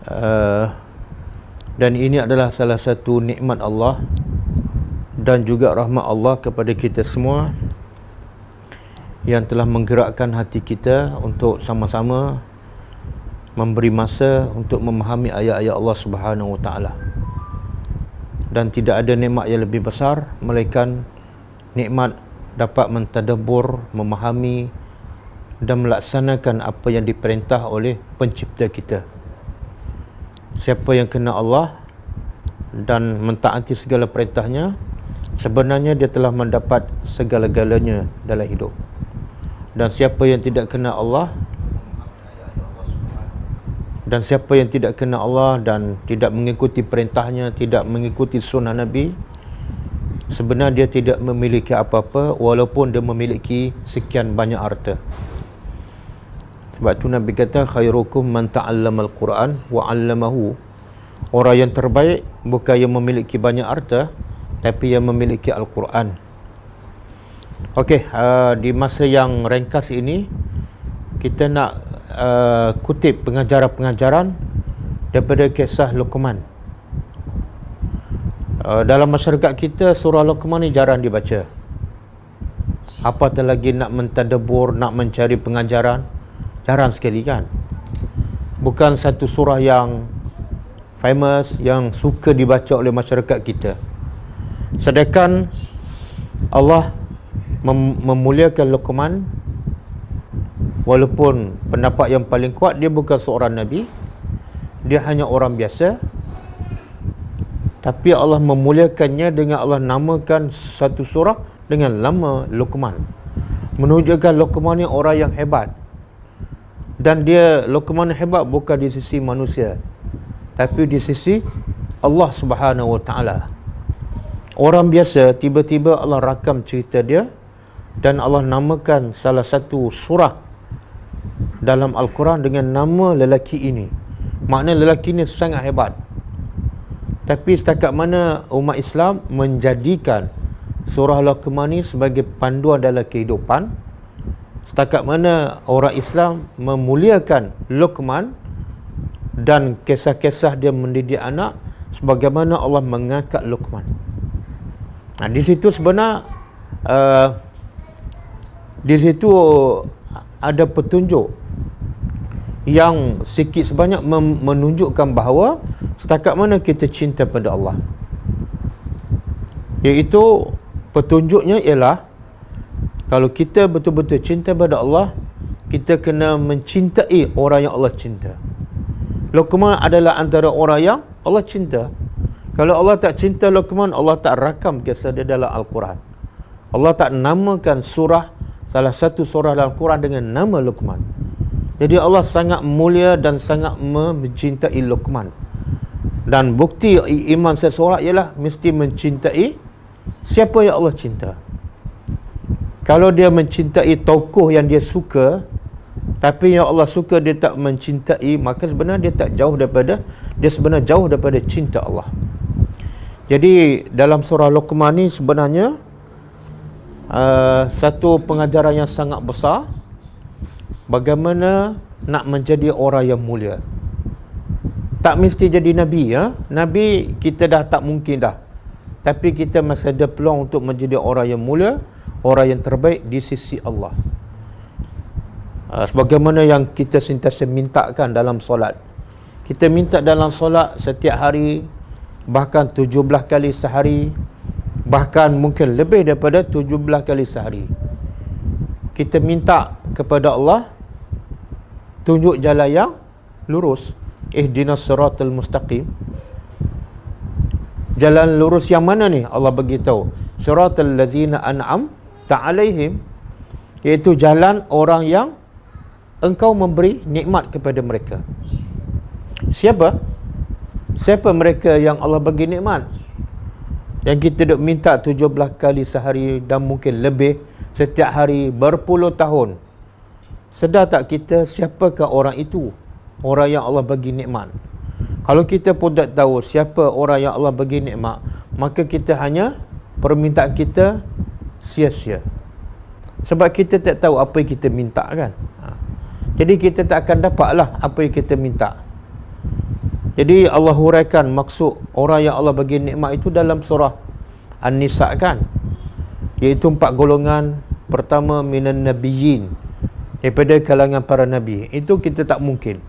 uh, dan ini adalah salah satu nikmat Allah dan juga rahmat Allah kepada kita semua yang telah menggerakkan hati kita untuk sama-sama memberi masa untuk memahami ayat-ayat Allah Subhanahu Wa Taala. Dan tidak ada nikmat yang lebih besar melainkan nikmat dapat mentadabbur, memahami dan melaksanakan apa yang diperintah oleh pencipta kita. Siapa yang kenal Allah dan mentaati segala perintahnya, sebenarnya dia telah mendapat segala-galanya dalam hidup. Dan siapa yang tidak kenal Allah dan tidak mengikuti perintahnya, tidak mengikuti sunnah Nabi, sebenarnya dia tidak memiliki apa-apa walaupun dia memiliki sekian banyak harta. Sebab tu Nabi kata khairukum man ta'allama al-Quran wa 'allamahu. Orang yang terbaik bukan yang memiliki banyak harta, tapi yang memiliki Al-Quran. Okey, di masa yang ringkas ini kita nak kutip pengajaran-pengajaran daripada kisah Luqman. Dalam masyarakat kita surah Luqman ni jarang dibaca. Apatah lagi nak mentadabbur, nak mencari pengajaran, jarang sekali kan. Bukan satu surah yang famous, yang suka dibaca oleh masyarakat kita. Sedangkan Allah memuliakan Luqman, walaupun pendapat yang paling kuat dia bukan seorang Nabi, dia hanya orang biasa, tapi Allah memuliakannya dengan Allah namakan satu surah dengan nama Luqman, menunjukkan Luqman ni orang yang hebat. Dan dia Luqman hebat bukan di sisi manusia, tapi di sisi Allah Subhanahu Wa Taala. Orang biasa, tiba-tiba Allah rakam cerita dia dan Allah namakan salah satu surah dalam Al-Quran dengan nama lelaki ini. Maknanya lelaki ini sangat hebat. Tapi setakat mana umat Islam menjadikan surah Luqman ini sebagai panduan dalam kehidupan, setakat mana orang Islam memuliakan Luqman dan kisah-kisah dia mendidik anak sebagaimana Allah mengangkat Luqman. Di situ sebenarnya di situ ada petunjuk yang sikit sebanyak menunjukkan bahawa setakat mana kita cinta pada Allah. Iaitu petunjuknya ialah kalau kita betul-betul cinta pada Allah, kita kena mencintai orang yang Allah cinta. Luqman adalah antara orang yang Allah cinta. Kalau Allah tak cinta Luqman, Allah tak rakam kisah dia dalam Al-Quran. Allah tak namakan surah, salah satu surah dalam Al-Quran dengan nama Luqman. Jadi Allah sangat mulia dan sangat mencintai Luqman. Dan bukti iman seseorang ialah mesti mencintai siapa yang Allah cinta. Kalau dia mencintai tokoh yang dia suka, tapi yang Allah suka dia tak mencintai, maka sebenarnya dia sebenarnya jauh daripada cinta Allah. Jadi dalam surah Luqman ni sebenarnya satu pengajaran yang sangat besar bagaimana nak menjadi orang yang mulia. Tak mesti jadi Nabi, ya. Nabi kita dah tak mungkin dah. Tapi kita masih ada peluang untuk menjadi orang yang mulia, orang yang terbaik di sisi Allah. Sebagaimana yang kita sentiasa mintakan dalam solat. Kita minta dalam solat setiap hari, bahkan 17 kali sehari, bahkan mungkin lebih daripada 17 kali sehari. Kita minta kepada Allah tunjuk jalan yang lurus. Ihdinas siratal mustaqim. Jalan lurus yang mana ni? Allah beritahu, siratal ladzina an'amta alaihim, iaitu jalan orang yang engkau memberi nikmat kepada mereka. Siapa? Siapa mereka yang Allah bagi nikmat? Yang kita duk minta 17 kali sehari dan mungkin lebih setiap hari berpuluh tahun. Sedar tak kita siapakah orang itu? Orang yang Allah bagi nikmat. Kalau kita pun tak tahu siapa orang yang Allah bagi nikmat, maka kita hanya permintaan kita sia-sia. Sebab kita tak tahu apa yang kita minta kan. Jadi kita tak akan dapatlah apa yang kita minta. Jadi Allah huraikan maksud orang yang Allah bagi nikmat itu dalam surah An-Nisa kan, iaitu 4 golongan. Pertama, minan nabiyyin, daripada kalangan para nabi. Itu kita tak mungkin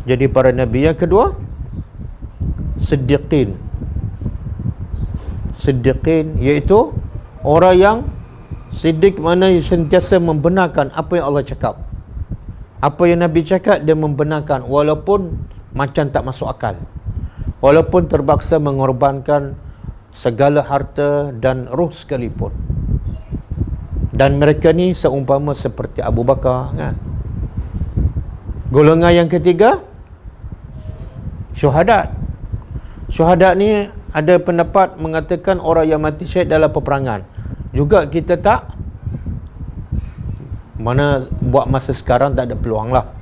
jadi para nabi. Yang kedua, siddiqin, iaitu orang yang siddiq, mana sentiasa membenarkan apa yang Allah cakap. Apa yang Nabi cakap dia membenarkan, walaupun macam tak masuk akal, walaupun terpaksa mengorbankan segala harta dan roh sekalipun. Dan mereka ni seumpama seperti Abu Bakar kan. Golongan yang ketiga, syuhadat. Syuhadat ni ada pendapat mengatakan orang yang mati syahid dalam peperangan. Juga kita tak, mana buat masa sekarang tak ada peluang lah.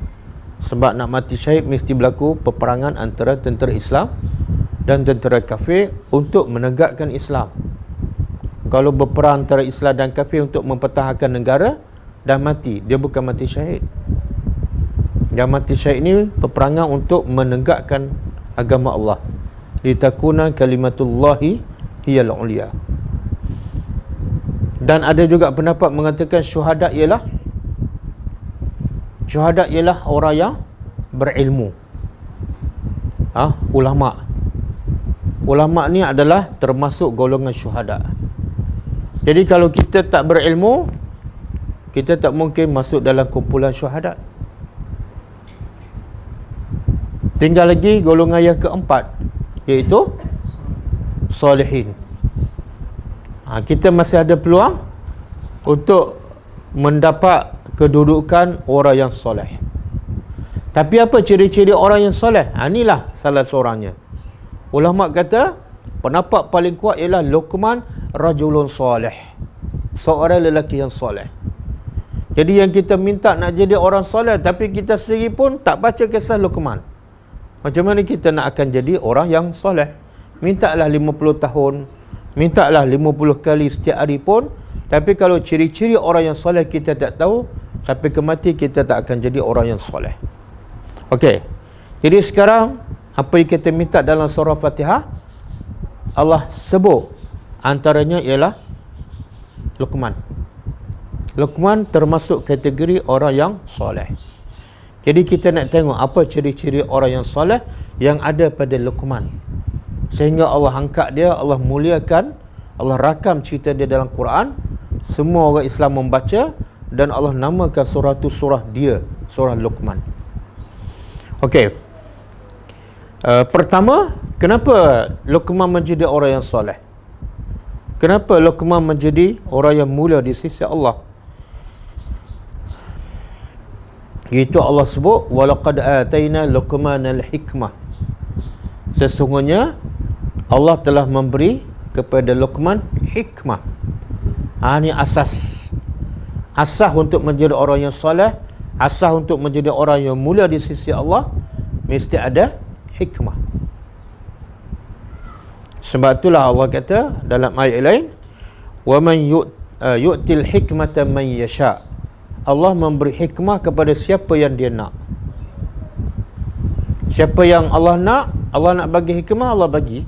Sebab nak mati syahid mesti berlaku peperangan antara tentera Islam dan tentera kafir untuk menegakkan Islam. Kalau berperang antara Islam dan kafir untuk mempertahankan negara, dah mati, dia bukan mati syahid. Yang mati syahid ni peperangan untuk menegakkan agama Allah, litakuna kalimatullahi hiyal ulia. Dan ada juga pendapat mengatakan syuhada ialah orang yang berilmu. Ulama ni adalah termasuk golongan syuhada. Jadi kalau kita tak berilmu, kita tak mungkin masuk dalam kumpulan syuhada. Tinggal lagi golongan yang keempat, iaitu salihin. Kita masih ada peluang untuk mendapat kedudukan orang yang soleh. Tapi apa ciri-ciri orang yang soleh? Inilah salah seorangnya. Ulama kata pendapat paling kuat ialah Luqman rajulun soleh, seorang lelaki yang soleh. Jadi yang kita minta nak jadi orang soleh, tapi kita sendiri pun tak baca kisah Luqman. Macam mana kita nak akan jadi orang yang soleh? Mintalah 50 tahun, mintalah 50 kali setiap hari pun, tapi kalau ciri-ciri orang yang soleh kita tak tahu, sampai ke mati kita tak akan jadi orang yang soleh. Okey. Jadi sekarang apa yang kita minta dalam surah Fatihah, Allah sebut antaranya ialah Luqman. Luqman termasuk kategori orang yang soleh. Jadi kita nak tengok apa ciri-ciri orang yang soleh yang ada pada Luqman, sehingga Allah angkat dia, Allah muliakan, Allah rakam cerita dia dalam Quran. Semua orang Islam membaca, dan Allah namakan surah tu surah dia, surah Luqman. Okey. Pertama, kenapa Luqman menjadi orang yang soleh? Kenapa Luqman menjadi orang yang mulia di sisi Allah? Itu Allah sebut, walaqad ataina Luqmanal hikmah. Sesungguhnya Allah telah memberi kepada Luqman hikmah. Ini asas untuk menjadi orang yang soleh, asas untuk menjadi orang yang mulia di sisi Allah, mesti ada hikmah. Sebab itulah Allah kata dalam ayat lain, wa man yu'til hikmata man yasha. Allah memberi hikmah kepada siapa yang dia nak. Siapa yang Allah nak bagi hikmah, Allah bagi.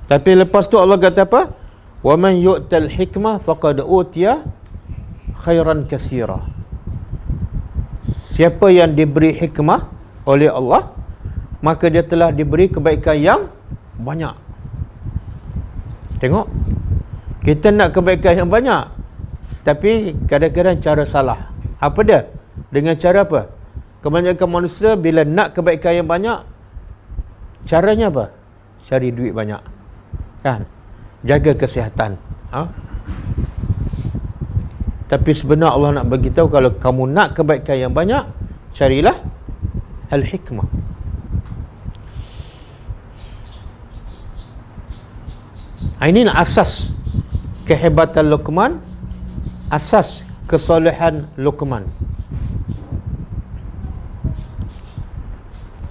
Tapi lepas tu Allah kata apa? Wa man yu'tal hikmah faqad utiya khairan katsira. Siapa yang diberi hikmah oleh Allah, maka dia telah diberi kebaikan yang banyak. Tengok, kita nak kebaikan yang banyak, tapi kadang-kadang cara salah. Apa dia? Dengan cara apa? Kebanyakan manusia bila nak kebaikan yang banyak, caranya apa? Cari duit banyak, kan? Jaga kesihatan. Tapi sebenarnya Allah nak bagi tahu, kalau kamu nak kebaikan yang banyak, carilah al-hikmah. Ini asas kehebatan Luqman, asas kesolehan Luqman,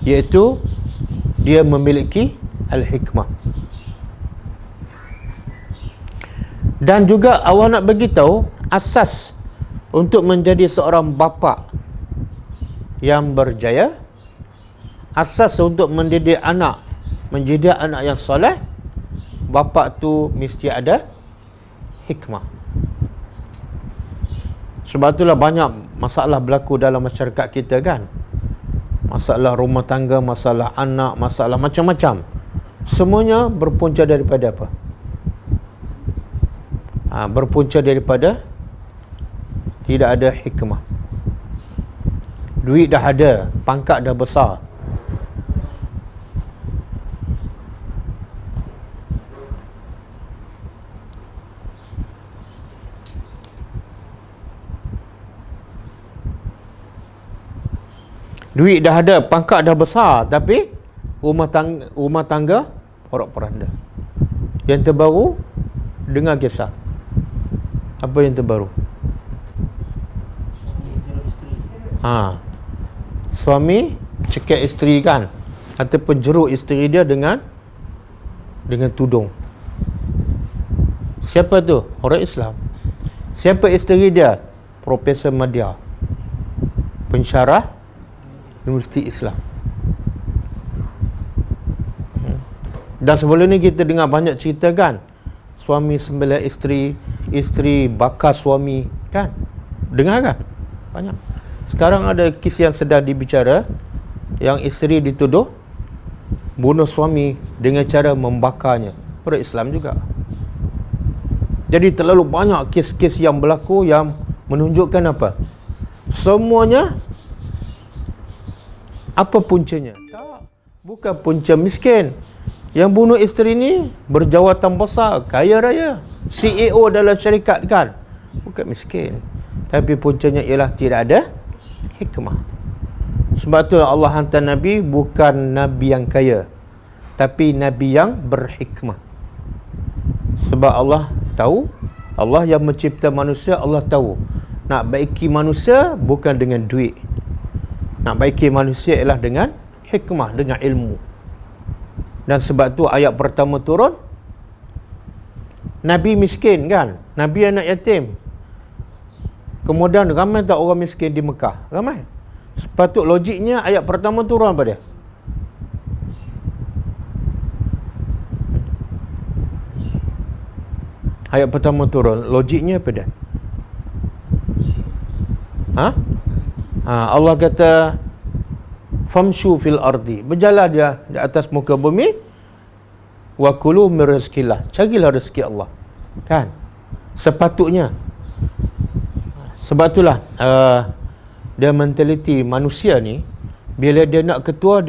iaitu dia memiliki al-hikmah. Dan juga Allah nak bagi tahu asas untuk menjadi seorang bapa yang berjaya asas untuk mendidik anak, menjadi anak yang soleh, bapa tu mesti ada hikmah. Sebab itulah banyak masalah berlaku dalam masyarakat kita kan. Masalah rumah tangga, masalah anak, masalah macam-macam. Semuanya berpunca daripada apa? Berpunca daripada tidak ada hikmah. Duit dah ada, pangkat dah besar, duit dah ada, pangkat dah besar, tapi rumah tangga porak-poranda. Yang terbaru, dengar kisah. Apa yang terbaru? Suami cekik isteri kan, ataupun jeruk isteri dia dengan tudung. Siapa tu? Orang Islam. Siapa isteri dia? Profesor Madya, pensyarah Universiti Islam. Dan sebelum ni kita dengar banyak cerita kan, suami sembelah isteri, isteri bakar suami kan, dengar kan banyak. Sekarang ada kes yang sedang dibicara, yang isteri dituduh bunuh suami dengan cara membakarnya. Orang Islam juga. Jadi terlalu banyak kes-kes yang berlaku yang menunjukkan apa? Semuanya apa puncanya? Tak, bukan punca miskin. Yang bunuh isteri ni berjawatan besar, kaya raya, CEO dalam syarikat kan, bukan miskin. Tapi puncanya ialah tidak ada hikmah. Sebab tu Allah hantar Nabi bukan Nabi yang kaya, tapi Nabi yang berhikmah. Sebab Allah tahu, Allah yang mencipta manusia, Allah tahu nak baiki manusia bukan dengan duit. Nak baiki manusia ialah dengan hikmah, dengan ilmu. Dan sebab tu ayat pertama turun, Nabi miskin kan, Nabi anak yatim. Kemudian ramai tak orang miskin di Mekah? Ramai. Sepatut logiknya ayat pertama turun apa dia? Ayat pertama turun, logiknya apa dia? Allah kata famshu fil ardi, berjalan dia di atas muka bumi, wa kulu min rizqillah, carilah rezeki Allah kan, sepatutnya. Sebab itulah dia mentaliti manusia ni, bila dia nak ketua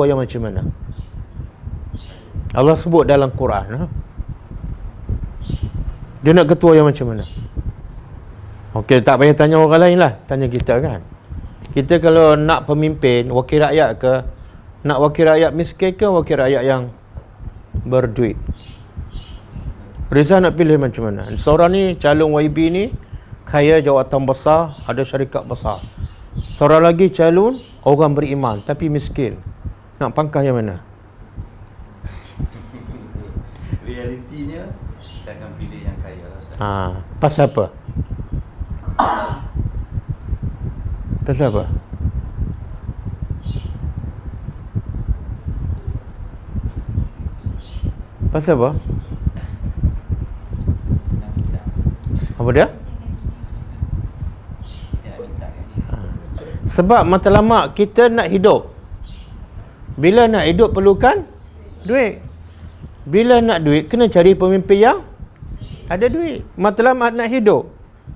yang macam mana? Allah sebut dalam Quran, dia nak ketua yang macam mana? Okey, tak payah tanya orang lain lah, tanya kita kan. Kita kalau nak pemimpin, wakil rakyat ke, nak wakil rakyat miskin ke, wakil rakyat yang berduit? Reza nak pilih macam mana? Seorang ni, calon YB ni, kaya, jawatan besar, ada syarikat besar. Seorang lagi calon orang beriman tapi miskin. Nak pangkah yang mana? Realitinya kita akan pilih yang kaya lah. Pasal apa? Pasal apa? Pasal apa? Apa dia? Sebab matlamat kita nak hidup. Bila nak hidup perlukan duit. Bila nak duit, kena cari pemimpin yang ada duit. Matlamat nak hidup.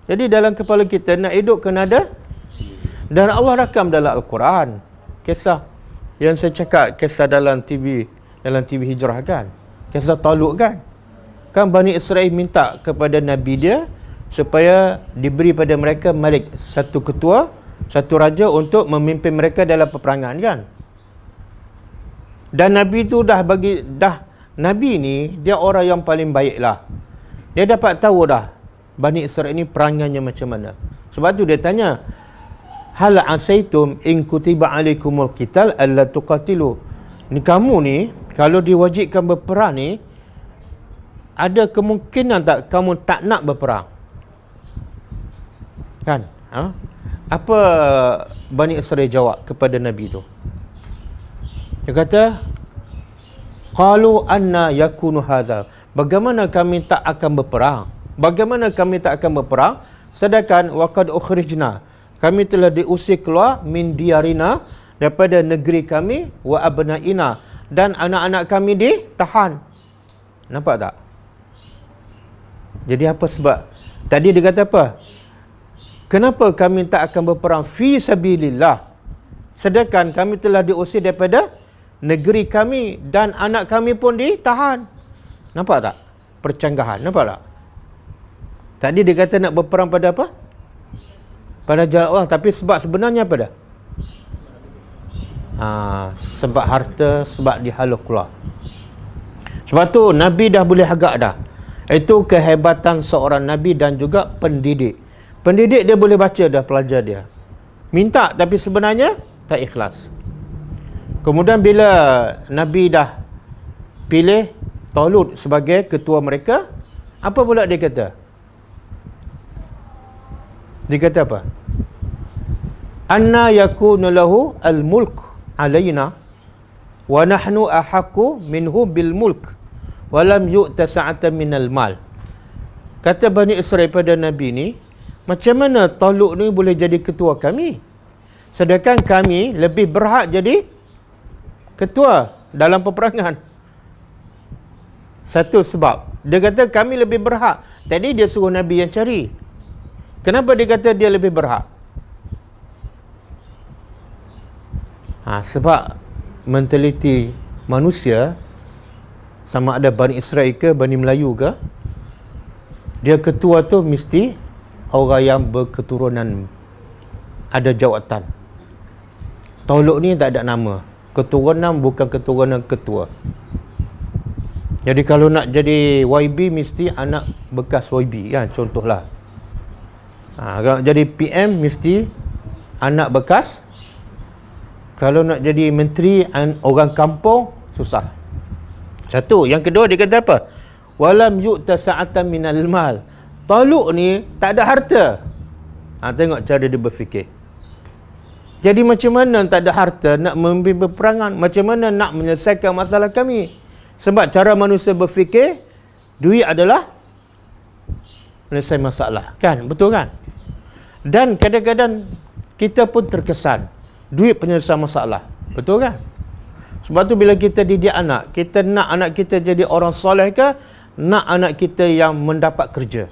Jadi dalam kepala kita, nak hidup kena ada. Dan Allah rakam dalam Al-Quran kisah yang saya cakap, kisah dalam TV Hijrah kan, kisah Talut kan. Kan Bani Israel minta kepada Nabi dia supaya diberi pada mereka malik, satu ketua, satu raja untuk memimpin mereka dalam peperangan kan. Dan Nabi tu Nabi ni dia orang yang paling baik lah. Dia dapat tahu dah Bani Israel ni perangannya macam mana. Sebab tu dia tanya, hal asaitum in kutiba alaikumul qital alla tuqatilu. Ni kamu ni kalau diwajibkan berperang ni, ada kemungkinan tak kamu tak nak berperang? Kan? Apa Bani Israel jawab kepada Nabi tu? Dia kata, qalu anna yakunu hadza. Bagaimana kami tak akan berperang? Bagaimana kami tak akan berperang sedangkan waqad ukhrijna, kami telah diusir keluar min diarina, daripada negeri kami, wa abnaina, dan anak-anak kami ditahan. Nampak tak? Jadi apa sebab? Tadi dia kata apa? Kenapa kami tak akan berperang fi sabilillah sedangkan kami telah diusir daripada negeri kami dan anak kami pun ditahan? Nampak tak? Percanggahan. Nampak tak? Tadi dia kata nak berperang pada apa? Pada jalan Allah. Tapi sebab sebenarnya apa dah? Sebab harta, sebab dihalus keluar. Sebab tu Nabi dah boleh agak dah. Itu kehebatan seorang Nabi dan juga pendidik. Pendidik dia boleh baca dah pelajar dia. Minta tapi sebenarnya tak ikhlas. Kemudian bila Nabi dah pilih Talut sebagai ketua mereka, apa pula dia kata? Dia kata apa? Anna yakunu lahu al-mulk alaina wa nahnu ahaqqu minhu bil mulk wa lam yu'ta sa'atan minal mal. Kata Bani Israel pada Nabi ni, macam mana Talut ni boleh jadi ketua kami? Sedangkan kami lebih berhak jadi ketua dalam peperangan. Satu sebab. Dia kata kami lebih berhak. Tadi dia suruh Nabi yang cari. Kenapa dia kata dia lebih berhak? Sebab mentaliti manusia, sama ada Bani Israel ke Bani Melayu ke, dia ketua tu mesti orang yang berketurunan, ada jawatan. Talut ni tak ada nama. Keturunan bukan keturunan ketua. Jadi kalau nak jadi YB mesti anak bekas YB kan, contohlah. Kalau jadi PM mesti anak bekas. Kalau nak jadi menteri orang kampung susah. Satu. Yang kedua dia kata apa? Walam yu'ta sa'atan minal mal. Talut ni tak ada harta. Tengok cara dia berfikir. Jadi macam mana tak ada harta nak memimpin peperangan? Macam mana nak menyelesaikan masalah kami? Sebab cara manusia berfikir, duit adalah menyelesaikan masalah. Kan? Betul kan? Dan kadang-kadang kita pun terkesan duit penyelesaian masalah. Betul kan? Sebab tu bila kita didik anak, kita nak anak kita jadi orang soleh ke, nak anak kita yang mendapat kerja?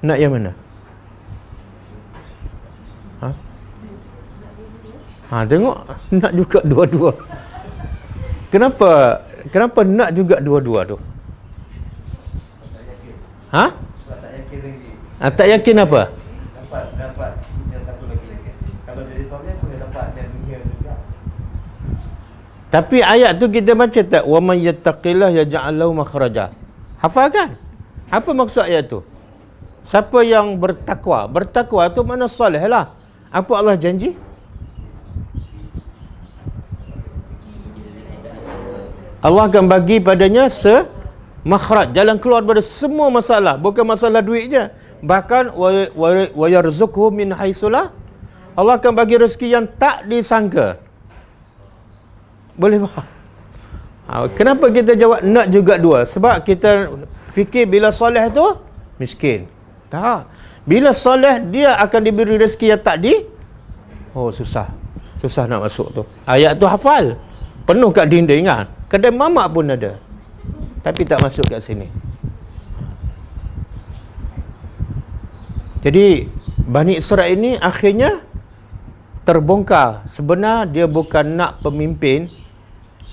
Nak yang mana? Tengok, nak juga dua-dua. Kenapa nak juga dua-dua tu? Sebab tak yakin lagi. Tak yakin apa? Dapat yang satu lagi. Kalau jadi soleh boleh dapat dan dunia juga. Tapi ayat tu kita baca tak? Wa may yattaqillah yaj'al lahu makhraja. Hafal kan? Apa maksud ayat tu? Siapa yang bertakwa? Bertakwa tu mana soleh lah. Apa Allah janji? Allah akan bagi padanya makhraj, jalan keluar daripada semua masalah, bukan masalah duit je. Bahkan wa yarzuqhu min haitsulah, Allah akan bagi rezeki yang tak disangka. Boleh faham? Kenapa kita jawab nak juga dua? Sebab kita fikir bila soleh tu miskin. Tak. Bila soleh dia akan diberi rezeki yang tak susah. Susah nak masuk tu. Ayat tu hafal. Penuh kat dinding kan. Kedai mamak pun ada. Tapi tak masuk kat sini. Jadi Bani Israel ini akhirnya terbongkar. Sebenarnya dia bukan nak pemimpin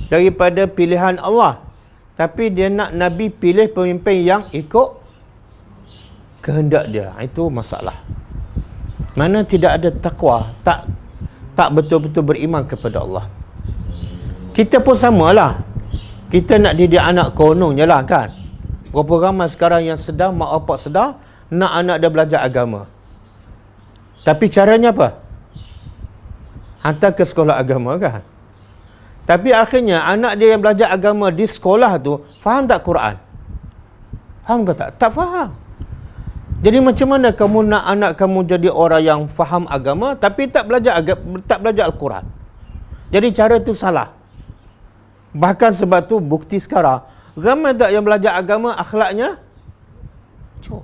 daripada pilihan Allah, tapi dia nak Nabi pilih pemimpin yang ikut kehendak dia. Itu masalah. Mana tidak ada takwa, tak betul-betul beriman kepada Allah. Kita pun samalah. Kita nak didik anak kononnya lah kan. Berapa ramai sekarang yang sedar, mak bapak sedar, nak anak dia belajar agama. Tapi caranya apa? Hantar ke sekolah agama kan. Tapi akhirnya anak dia yang belajar agama di sekolah tu, faham tak Quran? Faham ke tak? Tak faham. Jadi macam mana kamu nak anak kamu jadi orang yang faham agama tapi tak belajar Al-Quran? Jadi cara tu salah. Bahkan sebab tu bukti sekarang ramai tak yang belajar agama akhlaknya cuk.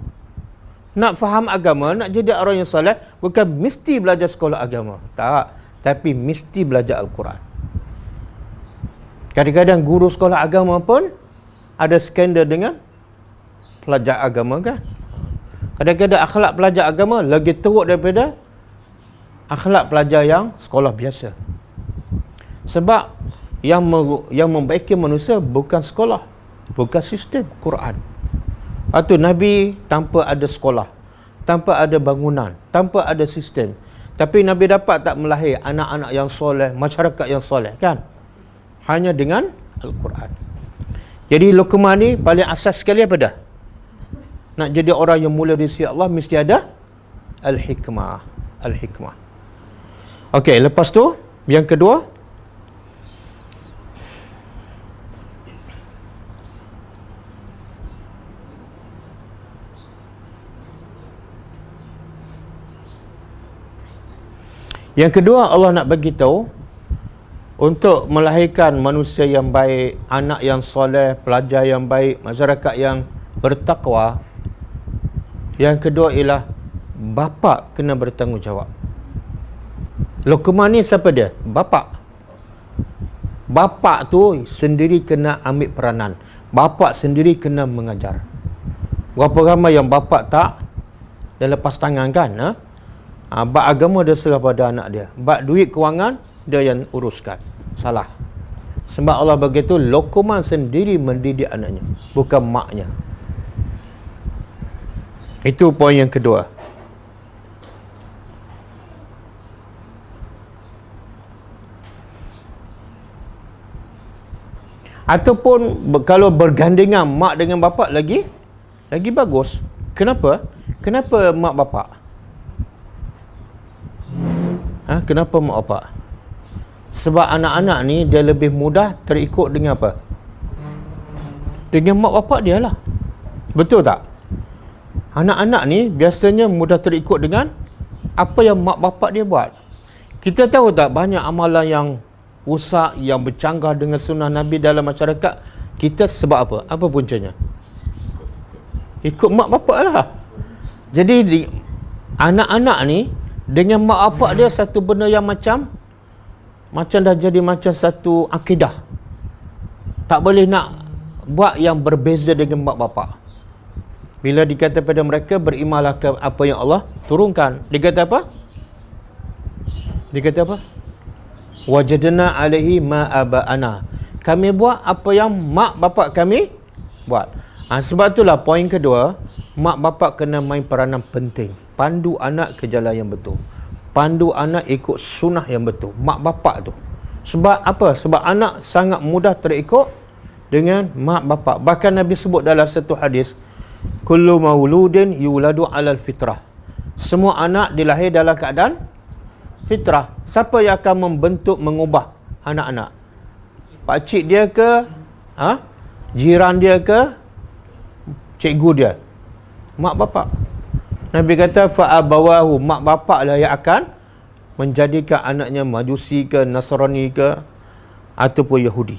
Nak faham agama, nak jadi orang yang soleh, bukan mesti belajar sekolah agama. Tak. Tapi mesti belajar Al-Quran. Kadang-kadang guru sekolah agama pun ada skandal dengan pelajar agama kan. Kadang-kadang akhlak pelajar agama lagi teruk daripada akhlak pelajar yang sekolah biasa. Sebab yang membaiki manusia bukan sekolah, bukan sistem Quran. Lepas tu Nabi tanpa ada sekolah, tanpa ada bangunan, tanpa ada sistem. Tapi Nabi dapat tak melahir anak-anak yang soleh, masyarakat yang soleh kan? Hanya dengan Al-Quran. Jadi Luqman ni paling asas sekali apa dah? Nak jadi orang yang mulia di sisi Allah mesti ada Al-Hikmah. Al-Hikmah. Okey, lepas tu yang kedua, Allah nak bagi tahu untuk melahirkan manusia yang baik, anak yang soleh, pelajar yang baik, masyarakat yang bertakwa. Yang kedua ialah bapa kena bertanggungjawab. Luqman ni siapa dia? Bapa. Bapa tu sendiri kena ambil peranan. Bapa sendiri kena mengajar. Berapa ramai yang bapa tak dia lepas tangan kan? Bab agama dia serah pada anak dia. Bab duit kewangan dia yang uruskan. Salah. Sebab Allah begitu, Luqman sendiri mendidik anaknya, bukan maknya. Itu poin yang kedua. Ataupun kalau bergandengan mak dengan bapa lagi bagus. Kenapa? Kenapa mak bapa? Kenapa mak bapak? Sebab anak-anak ni dia lebih mudah terikut dengan apa? Dengan mak bapak dia lah. Betul tak? Anak-anak ni biasanya mudah terikut dengan apa yang mak bapak dia buat. Kita tahu tak banyak amalan yang rusak, yang bercanggah dengan sunnah Nabi dalam masyarakat kita sebab apa? Apa puncanya? Ikut mak bapak lah. Jadi anak-anak ni dengan mak bapak dia satu benda yang macam dah jadi macam satu akidah. Tak boleh nak buat yang berbeza dengan mak bapak. Bila dikata pada mereka berimanlah ke apa yang Allah turunkan. Dikata apa? Wajadna alaihi ma aba'ana. Kami buat apa yang mak bapak kami buat. Sebab itulah poin kedua, mak bapak kena main peranan penting. Pandu anak ke jalan yang betul. Pandu anak ikut sunnah yang betul. Mak bapak tu. Sebab apa? Sebab anak sangat mudah terikut dengan mak bapak. Bahkan Nabi sebut dalam satu hadis, kullu mauludin yuladu alal fitrah. Semua anak dilahir dalam keadaan fitrah. Siapa yang akan membentuk, mengubah anak-anak? Pakcik dia ke? Jiran dia ke? Cikgu dia? Mak bapak. Nabi kata fa'abawahu, mak bapak lah yang akan menjadikan anaknya Majusi ke, Nasrani ke, ataupun Yahudi.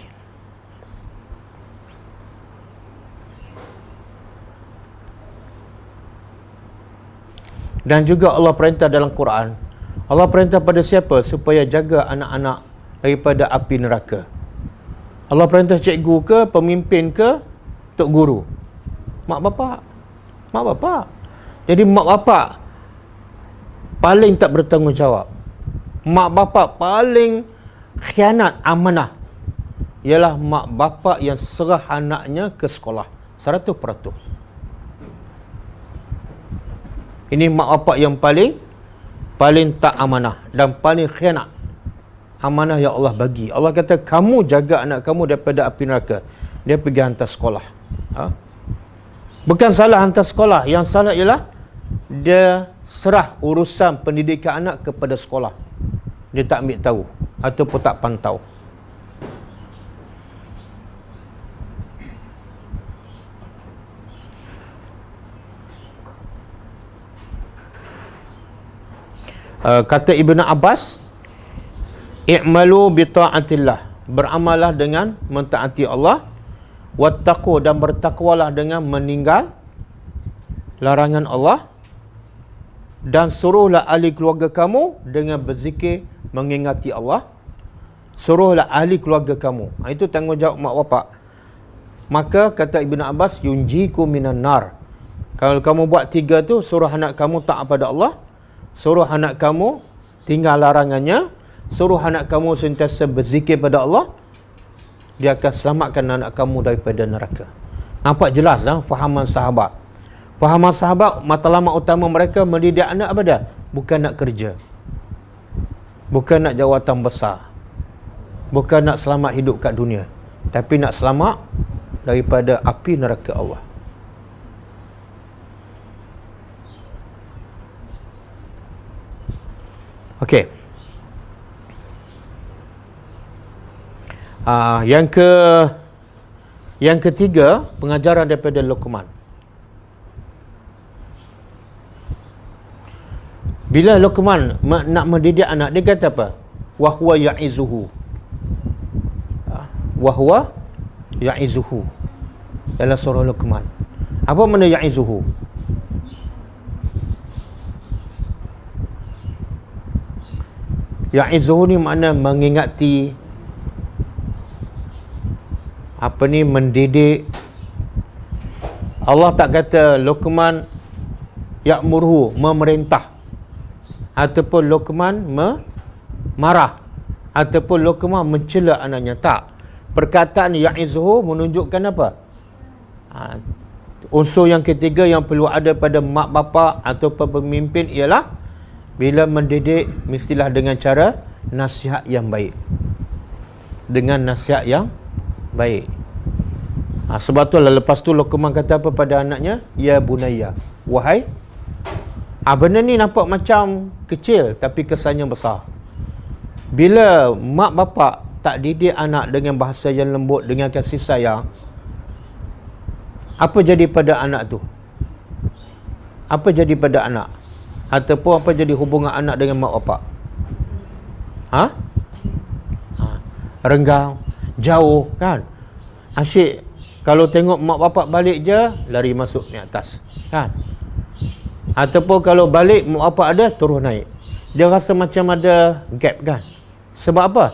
Dan juga Allah perintah dalam Quran. Allah perintah pada siapa? Supaya jaga anak-anak daripada api neraka. Allah perintah cikgu ke, pemimpin ke, tok guru? Mak bapak. Mak bapak. Jadi mak bapak paling tak bertanggungjawab. Mak bapak paling khianat amanah ialah mak bapak yang serah anaknya ke sekolah 100%. Ini mak bapak yang paling tak amanah dan paling khianat amanah yang Allah bagi. Allah kata kamu jaga anak kamu daripada api neraka. Dia pergi hantar sekolah. Bukan salah hantar sekolah, yang salah ialah dia serah urusan pendidikan anak kepada sekolah. Dia tak ambil tahu ataupun tak pantau. Kata Ibn Abbas, i'malu bi ta'atillah, beramalah dengan mentaati Allah, wattaqu, dan bertakwalah dengan meninggal larangan Allah, dan suruhlah ahli keluarga kamu dengan berzikir mengingati Allah. Suruhlah ahli keluarga kamu. Itu tanggungjawab mak bapak. Maka kata Ibn Abbas, yunjiku minan nar. Kalau kamu buat 3 tu, suruh anak kamu taat pada Allah, suruh anak kamu tinggal larangannya, suruh anak kamu sentiasa berzikir pada Allah, dia akan selamatkan anak kamu daripada neraka. Nampak jelas dah fahaman sahabat. Fahaman sahabat, matlamat utama mereka mendidik anak apa dia? Bukan nak kerja, bukan nak jawatan besar, bukan nak selamat hidup kat dunia, tapi nak selamat daripada api neraka Allah. Okey. Yang ketiga, pengajaran daripada Luqman. Bila Luqman nak mendidik anak, dia kata apa? Wa huwa ya'izuhu. Wa huwa ya'izuhu. Dalam surah Luqman. Apa makna ya'izuhu? Ya'izuhu ni makna mengingati, mendidik. Allah tak kata Luqman ya'murhu, memerintah, ataupun Luqman marah, ataupun Luqman mencela anaknya. Tak. Perkataan ya'izuhu menunjukkan apa? Unsur yang ketiga yang perlu ada pada mak bapak ataupun pemimpin ialah bila mendidik, mestilah dengan cara nasihat yang baik. Dengan nasihat yang baik. Sebab tu lah lepas tu Luqman kata apa pada anaknya? Ya bunayya, wahai. Benda ni nampak macam kecil tapi kesannya besar. Bila mak bapak tak didik anak dengan bahasa yang lembut, dengan kasih sayang, apa jadi pada anak tu? Apa jadi pada anak? Ataupun apa jadi hubungan anak dengan mak bapak? Renggang, jauh kan? Asyik kalau tengok mak bapak balik je, lari masuk ni atas kan? Ataupun kalau balik mak bapak ada, terus naik. Dia rasa macam ada gap kan? Sebab apa?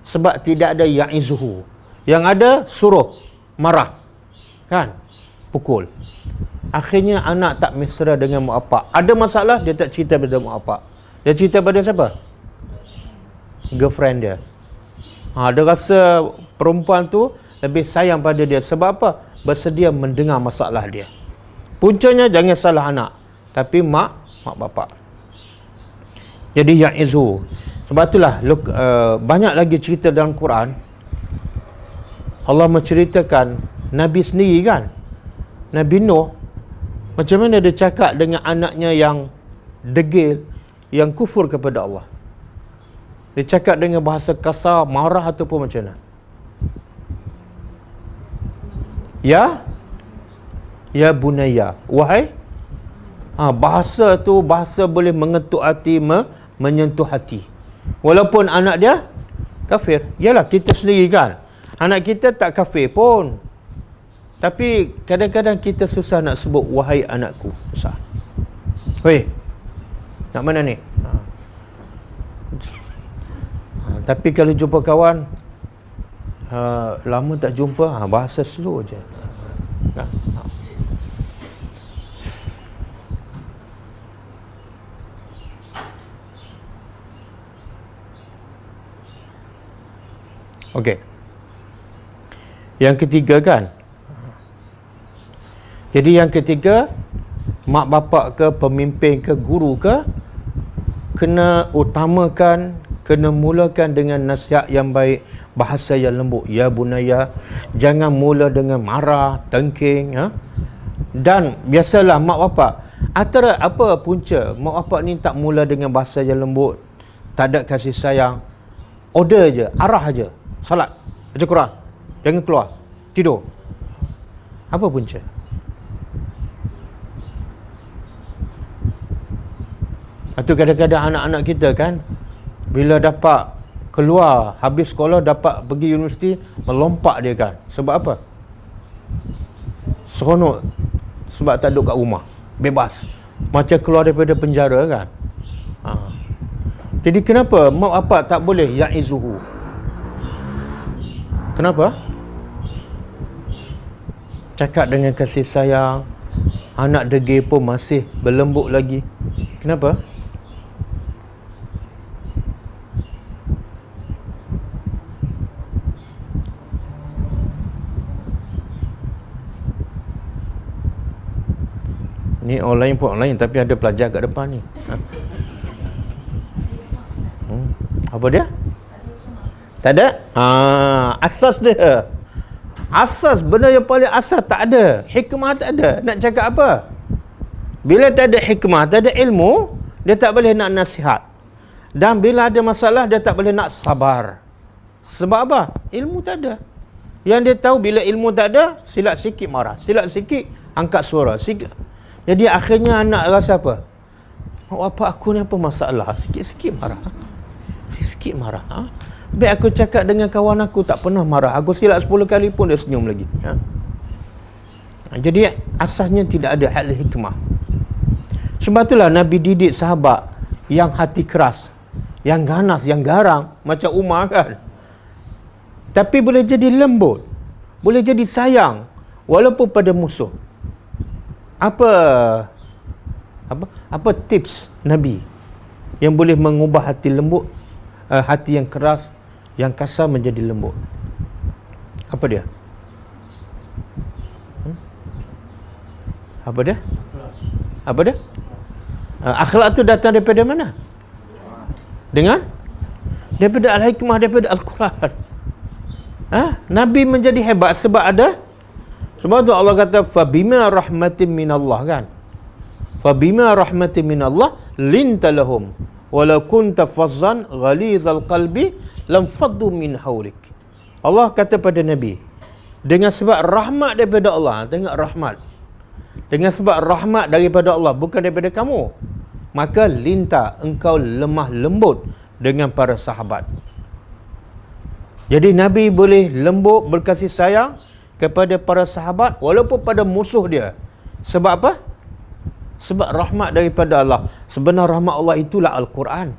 Sebab tidak ada ya'izuhu. Yang ada suruh, marah kan? Pukul. Akhirnya anak tak mesra dengan mak bapak. Ada masalah, dia tak cerita pada mak bapak. Dia cerita pada siapa? Girlfriend dia. Dia rasa perempuan tu lebih sayang pada dia. Sebab apa? Bersedia mendengar masalah dia. Puncanya jangan salah anak, tapi mak bapak. Jadi ya'izu. Sebab itulah banyak lagi cerita dalam Quran. Allah menceritakan Nabi sendiri kan, Nabi Nuh, macam mana dia cakap dengan anaknya yang degil, yang kufur kepada Allah. Dia cakap dengan bahasa kasar, marah ataupun macam mana? Ya bunayya, wahai. Bahasa tu bahasa boleh mengetuk hati, menyentuh hati. Walaupun anak dia kafir. Yalah, kita sendiri kan, anak kita tak kafir pun, tapi kadang-kadang kita susah nak sebut wahai anakku. Susah. Hei, nak mana ni? Tapi kalau jumpa kawan, lama tak jumpa, bahasa slow je. Okey. Yang ketiga kan. Jadi yang ketiga, mak bapak ke, pemimpin ke, guru ke, kena utamakan, kena mulakan dengan nasihat yang baik, bahasa yang lembut. Ya bunayya, jangan mula dengan marah, tengking. Dan biasalah mak bapak, antara apa punca mak bapak ni tak mula dengan bahasa yang lembut, tak ada kasih sayang, order je, arah je. Salat, baca Quran, jangan keluar, tidur. Apa punca? Atau kadang-kadang anak-anak kita kan, bila dapat keluar, habis sekolah, dapat pergi universiti, melompat dia kan. Sebab apa? Seronok. Sebab tak duduk kat rumah, bebas, macam keluar daripada penjara kan. Jadi kenapa mak bapak tak boleh ya'izuhu? Kenapa? Cakap dengan kasih sayang, anak degil pun masih berlembut lagi. Kenapa? Ni online pun online, tapi ada pelajar kat depan ni. Apa dia? Tak ada? Asas dia. Asas, benda yang paling asas tak ada. Hikmah tak ada. Nak cakap apa? Bila tak ada hikmah, tak ada ilmu, dia tak boleh nak nasihat. Dan bila ada masalah, dia tak boleh nak sabar. Sebab apa? Ilmu tak ada. Yang dia tahu bila ilmu tak ada, silap sikit marah, silap sikit angkat suara, sikit. Jadi akhirnya anak rasa apa? Mak bapak aku ni apa masalah? Sikit-sikit marah. Sikit-sikit marah. Baik aku cakap dengan kawan aku, tak pernah marah. Aku silap 10 kali pun dia senyum lagi. Jadi asasnya tidak ada hal hikmah. Sebab itulah Nabi didik sahabat yang hati keras, yang ganas, yang garang, macam Umar kan. Tapi boleh jadi lembut, boleh jadi sayang, walaupun pada musuh. Apa tips Nabi yang boleh mengubah hati lembut, hati yang keras, yang kasar menjadi lembut? Apa dia? Apa dia? Apa dia? Akhlak tu datang daripada mana? Daripada Al-Hikmah, daripada Al-Quran. Nabi menjadi hebat sebab ada. Sebab tu Allah kata fabima rahmatin minallah kan. Fabima rahmatin minallah linta lahum walau kunta fazzan ghalizal qalbi lam faddu min haulik. Allah kata pada Nabi, dengan sebab rahmat daripada Allah, tengok rahmat. Dengan sebab rahmat daripada Allah, bukan daripada kamu, maka linta, engkau lemah lembut dengan para sahabat. Jadi Nabi boleh lembut, berkasih sayang kepada para sahabat walaupun pada musuh dia. Sebab apa? Sebab rahmat daripada Allah. Sebenar rahmat Allah itulah Al-Quran.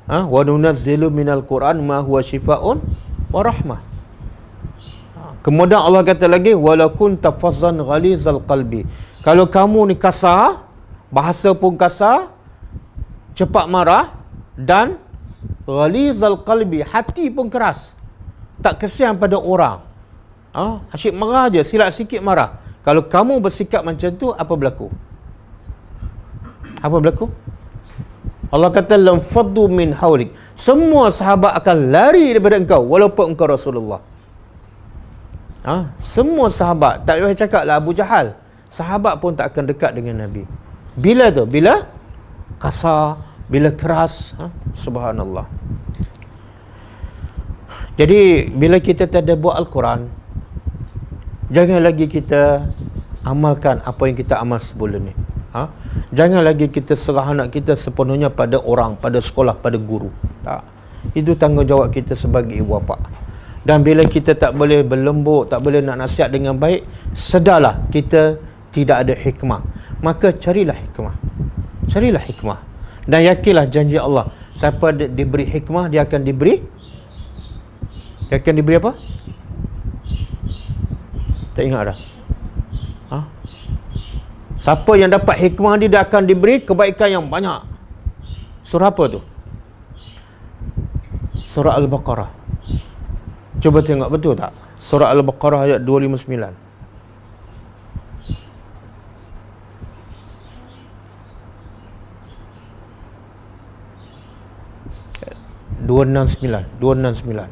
Wa nunazzilu minal Quran ma huwa shifaa'un wa rahmah. Kemudian Allah kata lagi walau kunta fazzan ghalizal qalbi. Kalau kamu ni kasar, bahasa pun kasar, cepat marah, dan ghalizal qalbi, hati pun keras, tak kesian pada orang, asyik marah je, silap sikit marah. Kalau kamu bersikap macam tu, apa berlaku? Apa berlaku? Allah kata lam faddu min haulik. Semua sahabat akan lari daripada engkau walaupun engkau Rasulullah. Semua sahabat, tak payah cakap lah Abu Jahal, sahabat pun tak akan dekat dengan Nabi. Bila tu? Bila kasar, bila keras. Subhanallah. Jadi bila kita tadabbur Al-Quran, jangan lagi kita amalkan apa yang kita amal sebelum ni. Jangan lagi kita serah anak kita sepenuhnya pada orang, pada sekolah, pada guru. Itu tanggungjawab kita sebagai ibu bapa. Dan bila kita tak boleh berlembut, tak boleh nak nasihat dengan baik, sedarlah kita tidak ada hikmah. Maka carilah hikmah. Carilah hikmah. Dan yakinlah janji Allah, siapa diberi hikmah, dia akan diberi apa? Tak ingat dah. Siapa yang dapat hikmah dia akan diberi kebaikan yang banyak. Surah apa tu? Surah Al-Baqarah. Cuba tengok betul tak? Surah Al-Baqarah ayat 259. 269.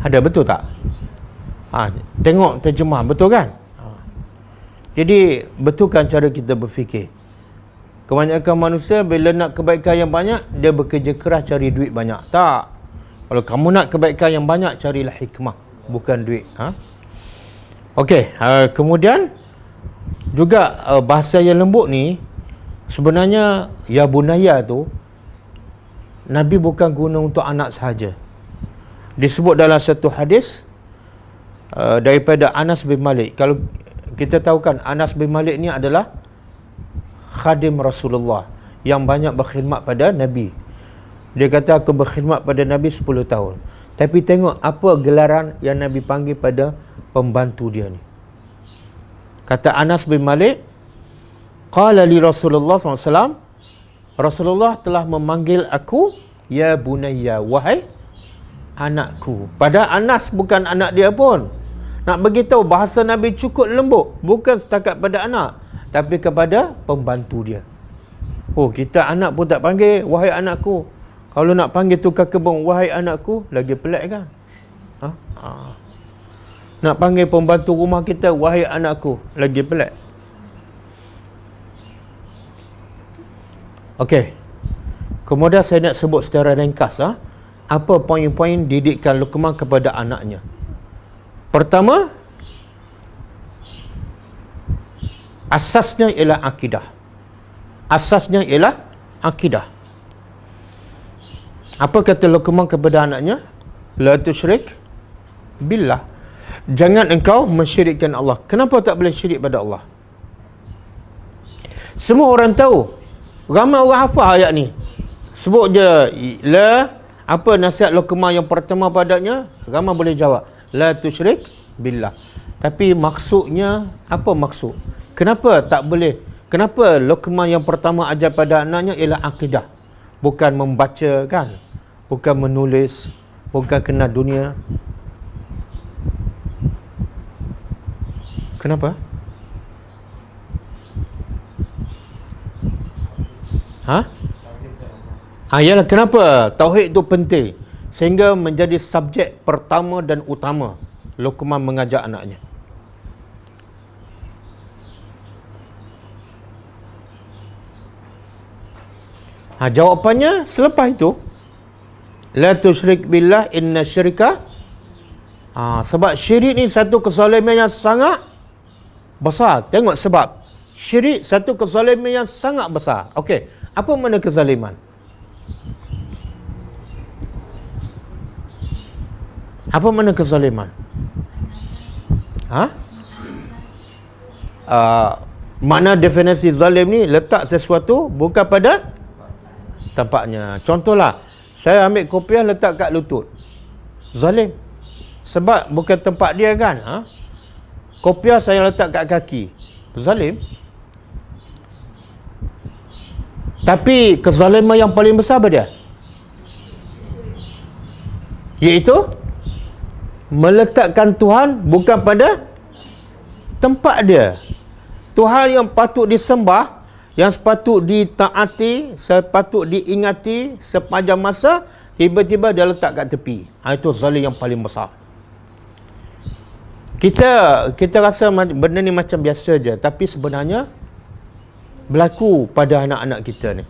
Ada, betul tak? Tengok terjemah, betul kan? Jadi betulkan cara kita berfikir. Kebanyakan manusia bila nak kebaikan yang banyak, dia bekerja keras cari duit banyak. Tak. Kalau kamu nak kebaikan yang banyak, carilah hikmah, bukan duit. Okey, kemudian juga bahasa yang lembut ni sebenarnya ya bunaya tu Nabi bukan guna untuk anak sahaja. Disebut dalam satu hadis daripada Anas bin Malik. Kalau kita tahu kan Anas bin Malik ni adalah khadim Rasulullah yang banyak berkhidmat pada Nabi. Dia kata aku berkhidmat pada Nabi 10 tahun. Tapi tengok apa gelaran yang Nabi panggil pada pembantu dia ni. Kata Anas bin Malik, qala li Rasulullah SAW, Rasulullah telah memanggil aku ya bunayya, wahai anakku. Pada Anas bukan anak dia pun. Nak beritahu bahasa Nabi cukup lembut, bukan setakat pada anak, tapi kepada pembantu dia. Oh, kita anak pun tak panggil wahai anakku. Kalau nak panggil tukar kebun wahai anakku, lagi pelik kan? Nak panggil pembantu rumah kita wahai anakku, lagi pelik. Okey. Kemudian saya nak sebut secara ringkas apa poin-poin didikan Luqman kepada anaknya. Pertama, asasnya ialah akidah. Asasnya ialah akidah. Apa kata Luqman kepada anaknya? La tusyrik billah. Jangan engkau mensyirikkan Allah. Kenapa tak boleh syirik pada Allah? Semua orang tahu. Ramai orang hafal ayat ni. Sebut je apa nasihat Luqman yang pertama padanya, ramai boleh jawab. La tusyrik billah. Tapi maksudnya apa maksud? Kenapa tak boleh? Kenapa Luqman yang pertama ajar pada anaknya ialah akidah? Bukan membaca kan? Bukan menulis, bukan kenal dunia. Kenapa? Yalah, kenapa tauhid itu penting sehingga menjadi subjek pertama dan utama Luqman mengajak anaknya. Jawapannya selepas itu, la tusyrik billah inna syirka. Sebab syirik ni satu kezaliman yang sangat besar. Tengok sebab syirik satu kezaliman yang sangat besar. Okey, apa makna kezaliman? Apa makna kezaliman? Makna definisi zalim ni letak sesuatu bukan pada tempatnya. Contohlah, saya ambil kopiah letak kat lutut. Zalim. Sebab bukan tempat dia kan. Kopiah saya letak kat kaki. Zalim. Tapi kezaliman yang paling besar apa dia? Iaitu meletakkan Tuhan bukan pada tempat dia. Tuhan yang patut disembah, yang sepatut ditaati, sepatut diingati sepanjang masa, tiba-tiba dia letak kat tepi. Itu zalim yang paling besar. Kita rasa benda ni macam biasa je, tapi sebenarnya berlaku pada anak-anak kita ni.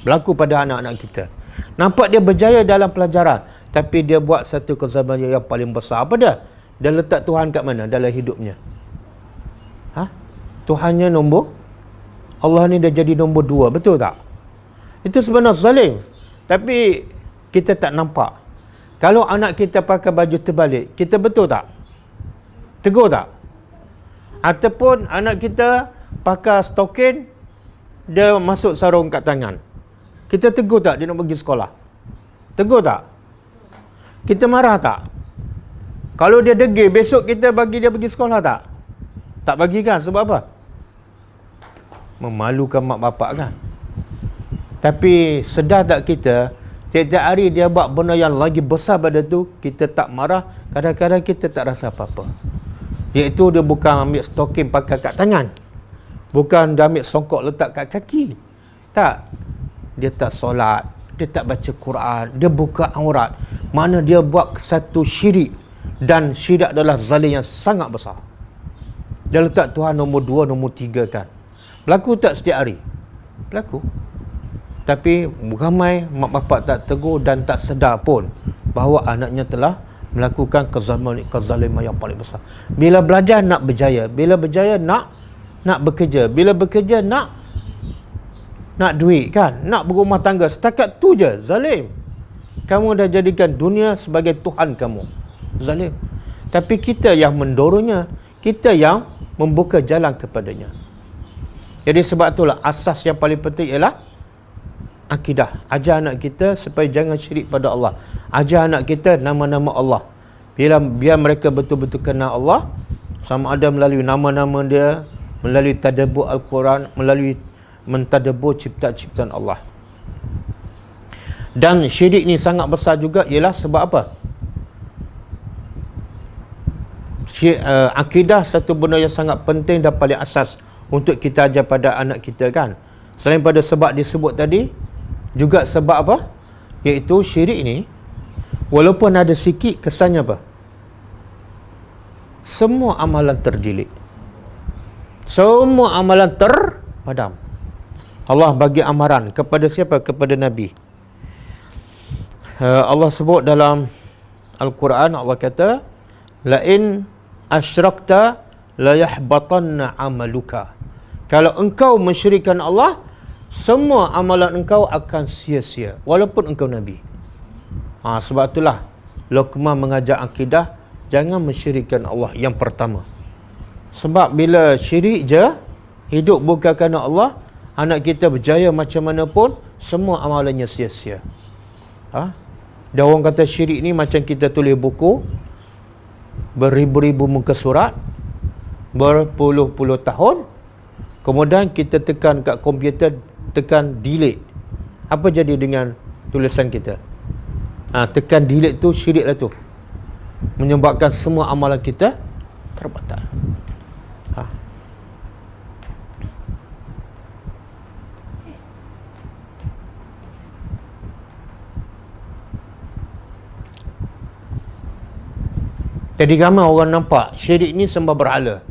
Berlaku pada anak-anak kita. Nampak dia berjaya dalam pelajaran, tapi dia buat satu kezaliman yang paling besar. Apa dia? Dia letak Tuhan kat mana dalam hidupnya? Tuhannya Allah ni dah jadi nombor 2, betul tak? Itu sebenarnya zalim. Tapi kita tak nampak. Kalau anak kita pakai baju terbalik, kita betul tak? Tegur tak? Ataupun anak kita pakai stokin, dia masuk sarung kat tangan, kita tegur tak dia nak pergi sekolah? Tegur tak? Kita marah tak? Kalau dia degil, besok kita bagi dia pergi sekolah tak? Tak bagi kan? Sebab apa? Memalukan mak bapak kan? Tapi sedar tak kita, tiap-tiap hari dia buat benda yang lagi besar pada tu, kita tak marah, kadang-kadang kita tak rasa apa-apa. Iaitu dia bukan ambil stokin pakai kat tangan, bukan dia ambil songkok letak kat kaki. Tak. Dia tak solat, dia tak baca Quran, dia buka aurat, mana dia buat satu syirik, dan syirik adalah zalim yang sangat besar. Dia letak Tuhan nombor 2, nombor 3 kan. Berlaku tak setiap hari? Berlaku. Tapi ramai mak bapak tak tegur dan tak sedar pun bahawa anaknya telah melakukan kezaliman yang paling besar. Bila belajar nak berjaya, bila berjaya nak bekerja, bila bekerja nak duit kan, nak berumah tangga, setakat tu je zalim. Kamu dah jadikan dunia sebagai Tuhan kamu, zalim. Tapi kita yang mendorongnya, kita yang membuka jalan kepadanya. Jadi sebab itulah asas yang paling penting ialah akidah. Ajar anak kita supaya jangan syirik pada Allah. Ajar anak kita nama-nama Allah. Biar mereka betul-betul kenal Allah, sama ada melalui nama-nama dia, melalui tadabbur Al-Quran, melalui mentadabbur cipta-ciptaan Allah. Dan syirik ni sangat besar juga ialah sebab apa? Akidah satu benda yang sangat penting dan paling asas untuk kita ajar pada anak kita kan. Selain pada sebab disebut tadi, juga sebab apa? Iaitu syirik ni walaupun ada sikit, kesannya apa? Semua amalan terdilik, semua amalan terpadam. Allah bagi amaran kepada siapa? Kepada Nabi. Allah sebut dalam Al-Quran, Allah kata, lain asyrakta la yahbatanna amaluka. Kalau engkau mensyirikkan Allah, semua amalan engkau akan sia-sia walaupun engkau Nabi. Sebab itulah Luqman mengajak akidah, jangan mensyirikkan Allah yang pertama. Sebab bila syirik je, hidup bukan kerana Allah, anak kita berjaya macam mana pun, semua amalannya sia-sia. Dan orang kata syirik ni macam kita tulis buku beribu-ribu muka surat, berpuluh-puluh tahun, kemudian kita tekan kat komputer, tekan delete. Apa jadi dengan tulisan kita? Tekan delete tu, syirik lah tu, menyebabkan semua amalan kita terbatal. Jadi ramai orang nampak syirik ni sembah berhala,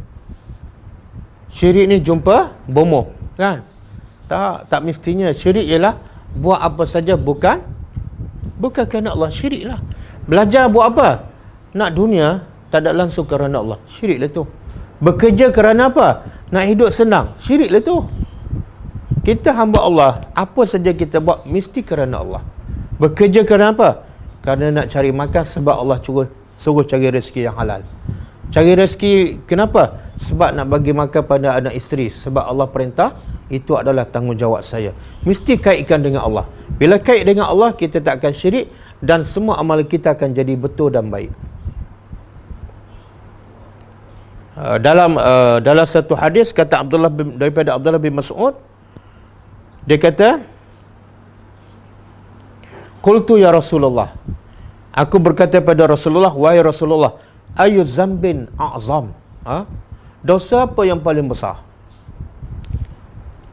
syirik ni jumpa bomoh kan. Tak mestinya. Syirik ialah buat apa saja bukan kerana Allah, syirik lah. Belajar buat apa? Nak dunia, tak ada langsung kerana Allah, syirik lah tu. Bekerja kerana apa? Nak hidup senang, syirik lah tu. Kita hamba Allah, apa saja kita buat mesti kerana Allah. Bekerja kerana apa? Kerana nak cari makan, sebab Allah suruh cari rezeki yang halal. Cari rezeki kenapa? Sebab nak bagi makan pada anak isteri, sebab Allah perintah, itu adalah tanggungjawab saya. Mesti kaitkan dengan Allah. Bila kait dengan Allah, kita tak akan syirik dan semua amalan kita akan jadi betul dan baik. Dalam satu hadis kata daripada Abdullah bin Mas'ud, dia kata, qultu ya Rasulullah, aku berkata pada Rasulullah, wahai Rasulullah, ayu zambin a'zam, dosa apa yang paling besar?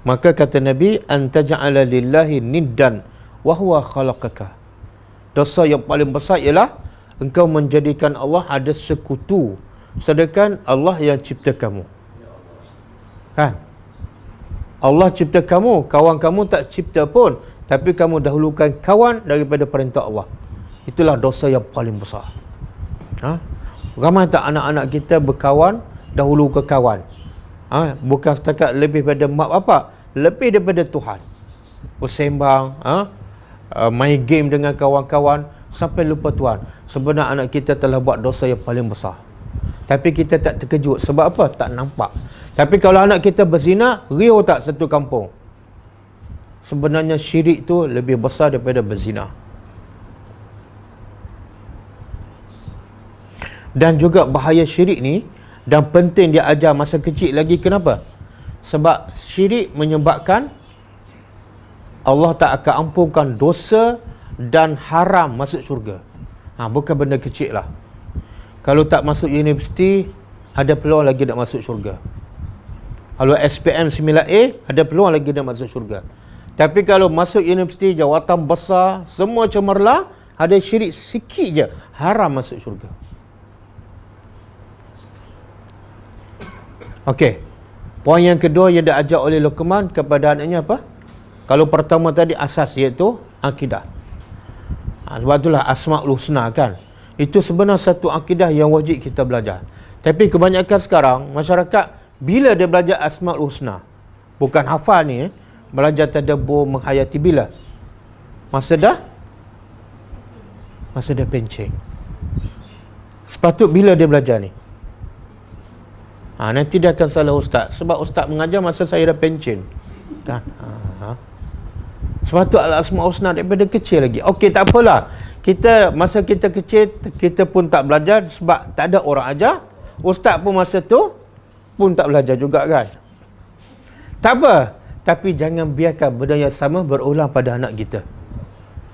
Maka kata Nabi, antaja'ala lillahi niddan wa huwa khalaqaka. Dosa yang paling besar ialah engkau menjadikan Allah ada sekutu, sedangkan Allah yang cipta kamu. Kan? Allah cipta kamu, kawan kamu tak cipta pun, tapi kamu dahulukan kawan daripada perintah Allah. Itulah dosa yang paling besar. Ramai tak anak-anak kita berkawan dahulu ke kawan? Bukan setakat lebih pada mak bapak, lebih daripada Tuhan. Bersembang, main game dengan kawan-kawan sampai lupa Tuhan. Sebenarnya anak kita telah buat dosa yang paling besar, tapi kita tak terkejut. Sebab apa? Tak nampak. Tapi kalau anak kita berzina, riuh tak satu kampung? Sebenarnya syirik tu lebih besar daripada berzina. Dan juga bahaya syirik ni, dan penting dia ajar masa kecil lagi. Kenapa? Sebab syirik menyebabkan Allah tak akan ampunkan dosa dan haram masuk syurga. Bukan benda kecil lah. Kalau tak masuk universiti, ada peluang lagi nak masuk syurga. Kalau SPM 9A, ada peluang lagi nak masuk syurga. Tapi kalau masuk universiti, jawatan besar, semua cemerlang, ada syirik sikit je, haram masuk syurga. Okey. Poin yang kedua yang diajar oleh Luqman kepada anaknya apa? Kalau pertama tadi asas, iaitu akidah. Sebab itulah Asma'ul Husna kan. Itu sebenarnya satu akidah yang wajib kita belajar. Tapi kebanyakan sekarang, masyarakat bila dia belajar Asma'ul Husna, bukan hafal ni, belajar tadabbur, menghayati bila? Masa dah pencen. Sepatut bila dia belajar ni? Nanti dia akan salah ustaz. Sebab ustaz mengajar masa saya dah pencen. Kan? Sebab tu Al-Asma'ul Husna daripada kecil lagi. Okey, tak apalah. Masa kita kecil, kita pun tak belajar sebab tak ada orang ajar. Ustaz pun masa tu pun tak belajar juga kan. Tak apa. Tapi jangan biarkan benda yang sama berulang pada anak kita.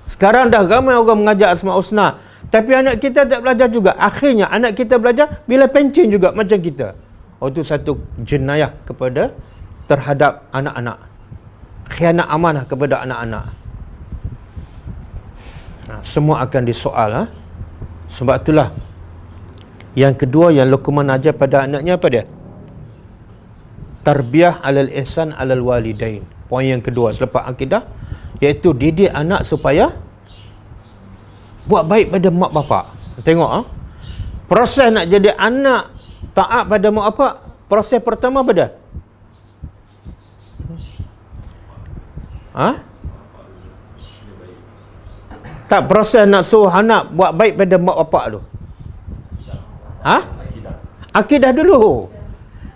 Sekarang dah ramai orang mengajar Asma'ul Husna, tapi anak kita tak belajar juga. Akhirnya anak kita belajar bila pencen juga macam kita. Itu satu jenayah terhadap anak-anak. Khianat amanah kepada anak-anak. Semua akan disoal. Sebab itulah yang kedua yang Luqman ajar pada anaknya apa dia? Tarbiyah alal ihsan alal walidain. Poin yang kedua selepas akidah, iaitu didik anak supaya buat baik pada mak bapak. Tengok proses nak jadi anak taat pada mak bapak, proses pertama apa dia? Tak, proses nak suruh anak buat baik pada mak bapak tu. Akidah dulu.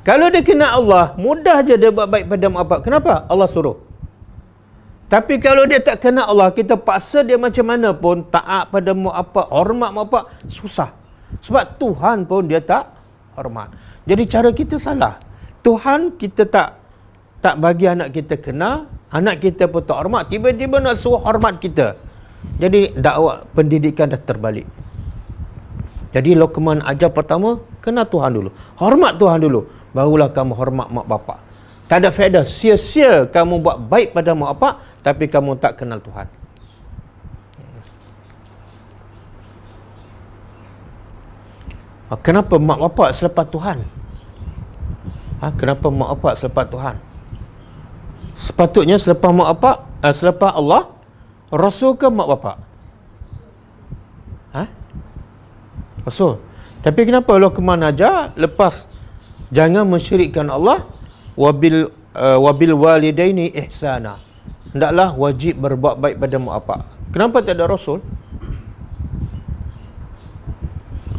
Kalau dia kenal Allah, mudah je dia buat baik pada mak bapak. Kenapa? Allah suruh. Tapi kalau dia tak kenal Allah, kita paksa dia macam mana pun, taat pada mak bapak, hormat mak bapak, susah. Sebab Tuhan pun dia tak hormat. Jadi cara kita salah. Tuhan kita tak bagi anak kita kenal, anak kita pun tak hormat, tiba-tiba nak suruh hormat kita. Jadi dakwah pendidikan dah terbalik. Jadi Luqman ajar pertama, kenal Tuhan dulu, hormat Tuhan dulu, barulah kamu hormat mak bapak. Tak ada faedah, sia-sia kamu buat baik pada mak bapak tapi kamu tak kenal Tuhan. Kenapa mak bapak selepas Tuhan? Kenapa mak bapak selepas Tuhan? Sepatutnya selepas mak bapak, selepas Allah, Rasul ke mak bapak? Rasul. Tapi kenapa Luqman ajar lepas jangan mensyirikkan Allah, wabil walidaini ihsana. Hendaklah wajib berbuat baik pada mak bapak. Kenapa tak ada Rasul?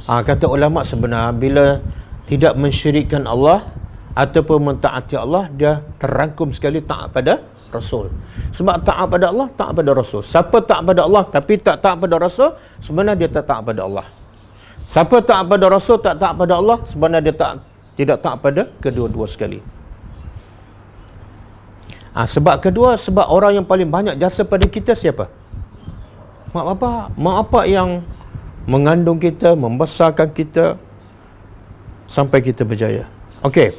Kata ulama sebenar, bila tidak mensyirikkan Allah ataupun mentaati Allah, dia terangkum sekali taat pada Rasul. Sebab taat pada Allah, taat pada Rasul. Siapa taat pada Allah tapi tak taat pada Rasul, sebenarnya dia tak taat pada Allah. Siapa taat pada Rasul, tak taat pada Allah, sebenarnya dia tidak taat pada kedua-dua sekali. Sebab kedua, sebab orang yang paling banyak jasa pada kita siapa? Mak bapak. Mak bapak yang mengandung kita, membesarkan kita sampai kita berjaya. Okey.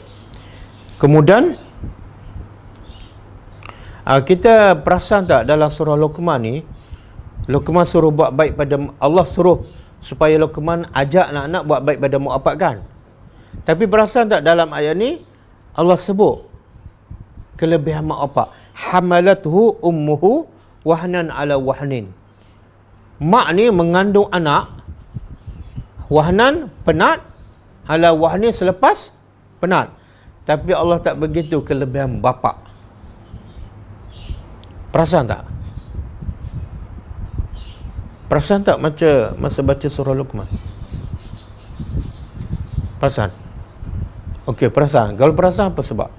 Kemudian kita perasan tak dalam surah Luqman ni, Luqman suruh buat baik pada Allah, suruh supaya Luqman ajak anak-anak buat baik pada mak bapak kan. Tapi perasan tak dalam ayat ni Allah sebut kelebihan mak bapak. Hamalathu ummuhu wahnan ala wahnin. Mak ni mengandung anak, wahnan penat, ala wahnin selepas penat. Tapi Allah tak begitu kelebihan bapa. Perasan tak? Perasan tak masa baca surah Luqman? Perasan? Okey, perasan. Kalau perasan apa sebab?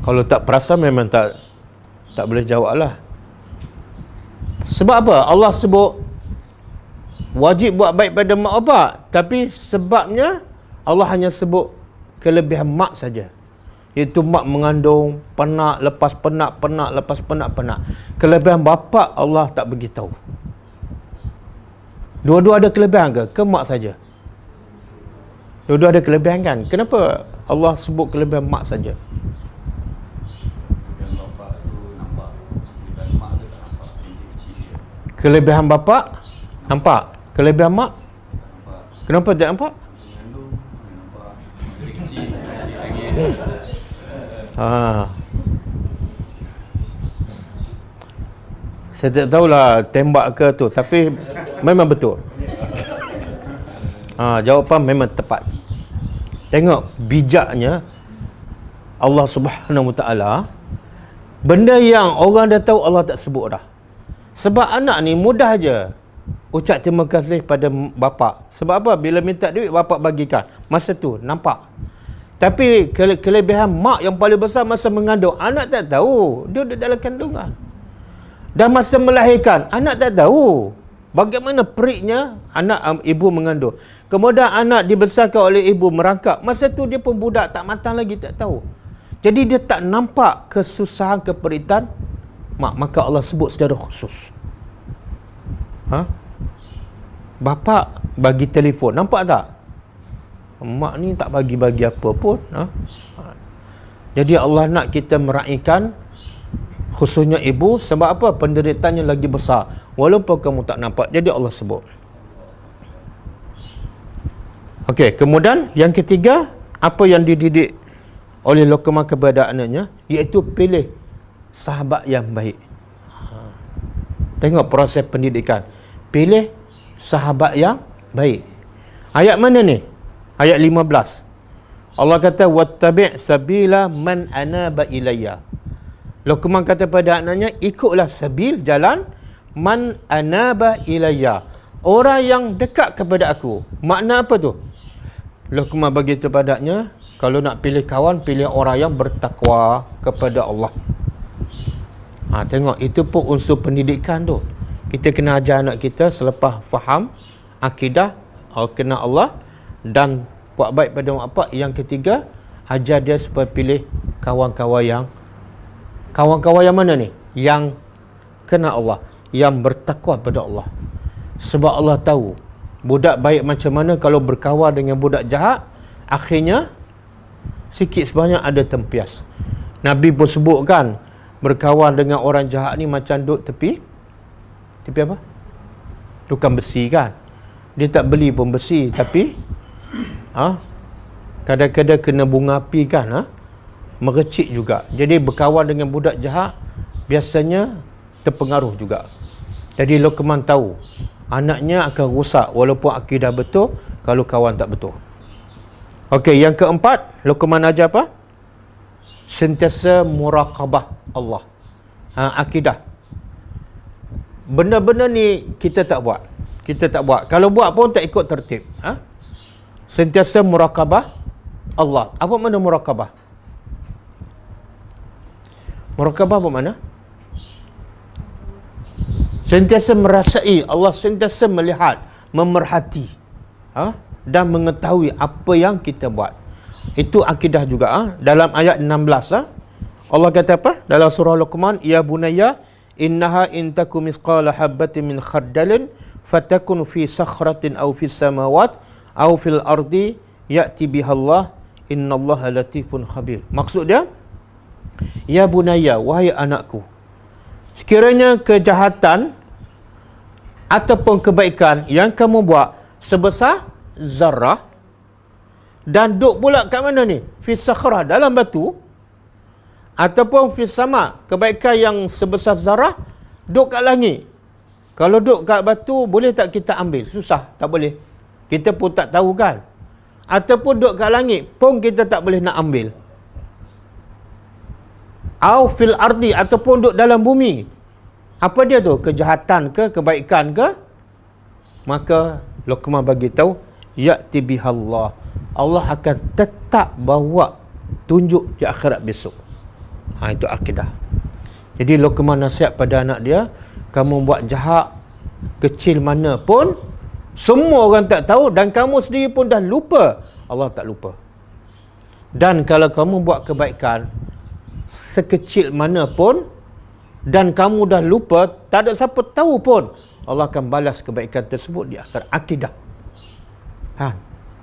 Kalau tak perasan memang tak boleh jawab lah. Sebab apa? Allah sebut wajib buat baik pada mak bapak, tapi sebabnya Allah hanya sebut kelebihan mak saja. Iaitu mak mengandung, penat, lepas penat, lepas penat. Kelebihan bapa Allah tak beritahu. Dua-dua ada kelebihan ke? Ke mak saja? Dua-dua ada kelebihan kan? Kenapa Allah sebut kelebihan mak saja? Yang bapak tu Kelebihan bapa nampak, kelebihan mak Nampak. kenapa tak nampak? Mengandung, nampak. Dari kecil, angin. Saya tak tahulah tembak ke tu, tapi memang betul. Jawapan memang tepat. Tengok bijaknya Allah Subhanahu Wa Taala. Benda yang orang dah tahu Allah tak sebut dah. Sebab anak ni mudah je ucap terima kasih pada bapa. Sebab apa? Bila minta duit bapa bagikan. Masa tu nampak. Tapi kelebihan mak yang paling besar masa mengandung, anak tak tahu dia duduk dalam kandungan. Dan masa melahirkan, anak tak tahu bagaimana periknya anak ibu mengandung. Kemudian anak dibesarkan oleh ibu merangkak. Masa tu dia pun budak, tak matang lagi, tak tahu. Jadi dia tak nampak kesusahan, keperitan mak. Maka Allah sebut secara khusus. Bapa bagi telefon, nampak tak? Mak ni tak bagi-bagi apa pun. Jadi Allah nak kita meraihkan khususnya ibu. Sebab apa? Penderitaannya lagi besar walaupun kamu tak nampak. Jadi Allah sebut. Okey, kemudian yang ketiga, apa yang dididik oleh Luqman kepada anaknya, iaitu pilih sahabat yang baik. Tengok proses pendidikan. Pilih sahabat yang baik. Ayat mana ni? Ayat 15. Allah kata wattabi' sabila man anaba ilayya. Luqman kata pada anaknya, ikutlah sabil, jalan man anaba ilayya, orang yang dekat kepada aku. Makna apa tu? Luqman bagi tahu padanya, kalau nak pilih kawan, pilih orang yang bertakwa kepada Allah. Tengok, itu pun unsur pendidikan tu. Kita kena ajar anak kita selepas faham akidah, kenal Allah dan buat baik pada mak bapak. Yang ketiga, ajar dia supaya pilih kawan-kawan yang mana ni? Yang kenal Allah, yang bertakwa pada Allah. Sebab Allah tahu budak baik macam mana kalau berkawan dengan budak jahat, akhirnya sikit sebanyak ada tempias. Nabi pun sebutkan, berkawan dengan orang jahat ni macam duduk tepi apa? Tukang besi kan. Dia tak beli pun besi, tapi kadang-kadang kena bunga api kan, merecik juga. Jadi berkawan dengan budak jahat biasanya terpengaruh juga. Jadi Luqman tahu anaknya akan rosak walaupun akidah betul kalau kawan tak betul. Okey, yang keempat, Luqman ajar apa? Sentiasa muraqabah Allah. Akidah. Benda-benda ni kita tak buat. Kalau buat pun tak ikut tertib. Sentiasa muraqabah Allah. Apa makna muraqabah? Muraqabah apa makna? Sentiasa merasai Allah, sentiasa melihat, memerhati, dan mengetahui apa yang kita buat. Itu akidah juga. Dalam ayat 16 Allah kata apa? Dalam surah Luqman, ya bunayya innaha in takum misqala habbatin min khardalin fatakun fi sakhratin aw fis samawat aw fil ardi ya'ti bihallah innallaha latifun khabir. Maksud dia, ya bunayya, wahai anakku, sekiranya kejahatan ataupun kebaikan yang kamu buat sebesar zarah, dan duk pula kat mana ni? Fi sakhrah, dalam batu, ataupun fi sama, kebaikan yang sebesar zarah duk kat langit. Kalau duk kat batu, boleh tak kita ambil? Susah, tak boleh. Kita pun tak tahu kan. Ataupun duk kat langit pun kita tak boleh nak ambil. Au fil ardi, ataupun duk dalam bumi. Apa dia tu? Kejahatan ke, kebaikan ke? Maka Luqman bagi tahu, ya'ti bihallah, Allah akan tetap bawa tunjuk di akhirat besok. Itu akidah. Jadi Luqman nasihat pada anak dia, kamu buat jahat kecil mana pun, semua orang tak tahu dan kamu sendiri pun dah lupa, Allah tak lupa. Dan kalau kamu buat kebaikan sekecil mana pun dan kamu dah lupa, tak ada siapa tahu pun, Allah akan balas kebaikan tersebut di akhirat. Akidah.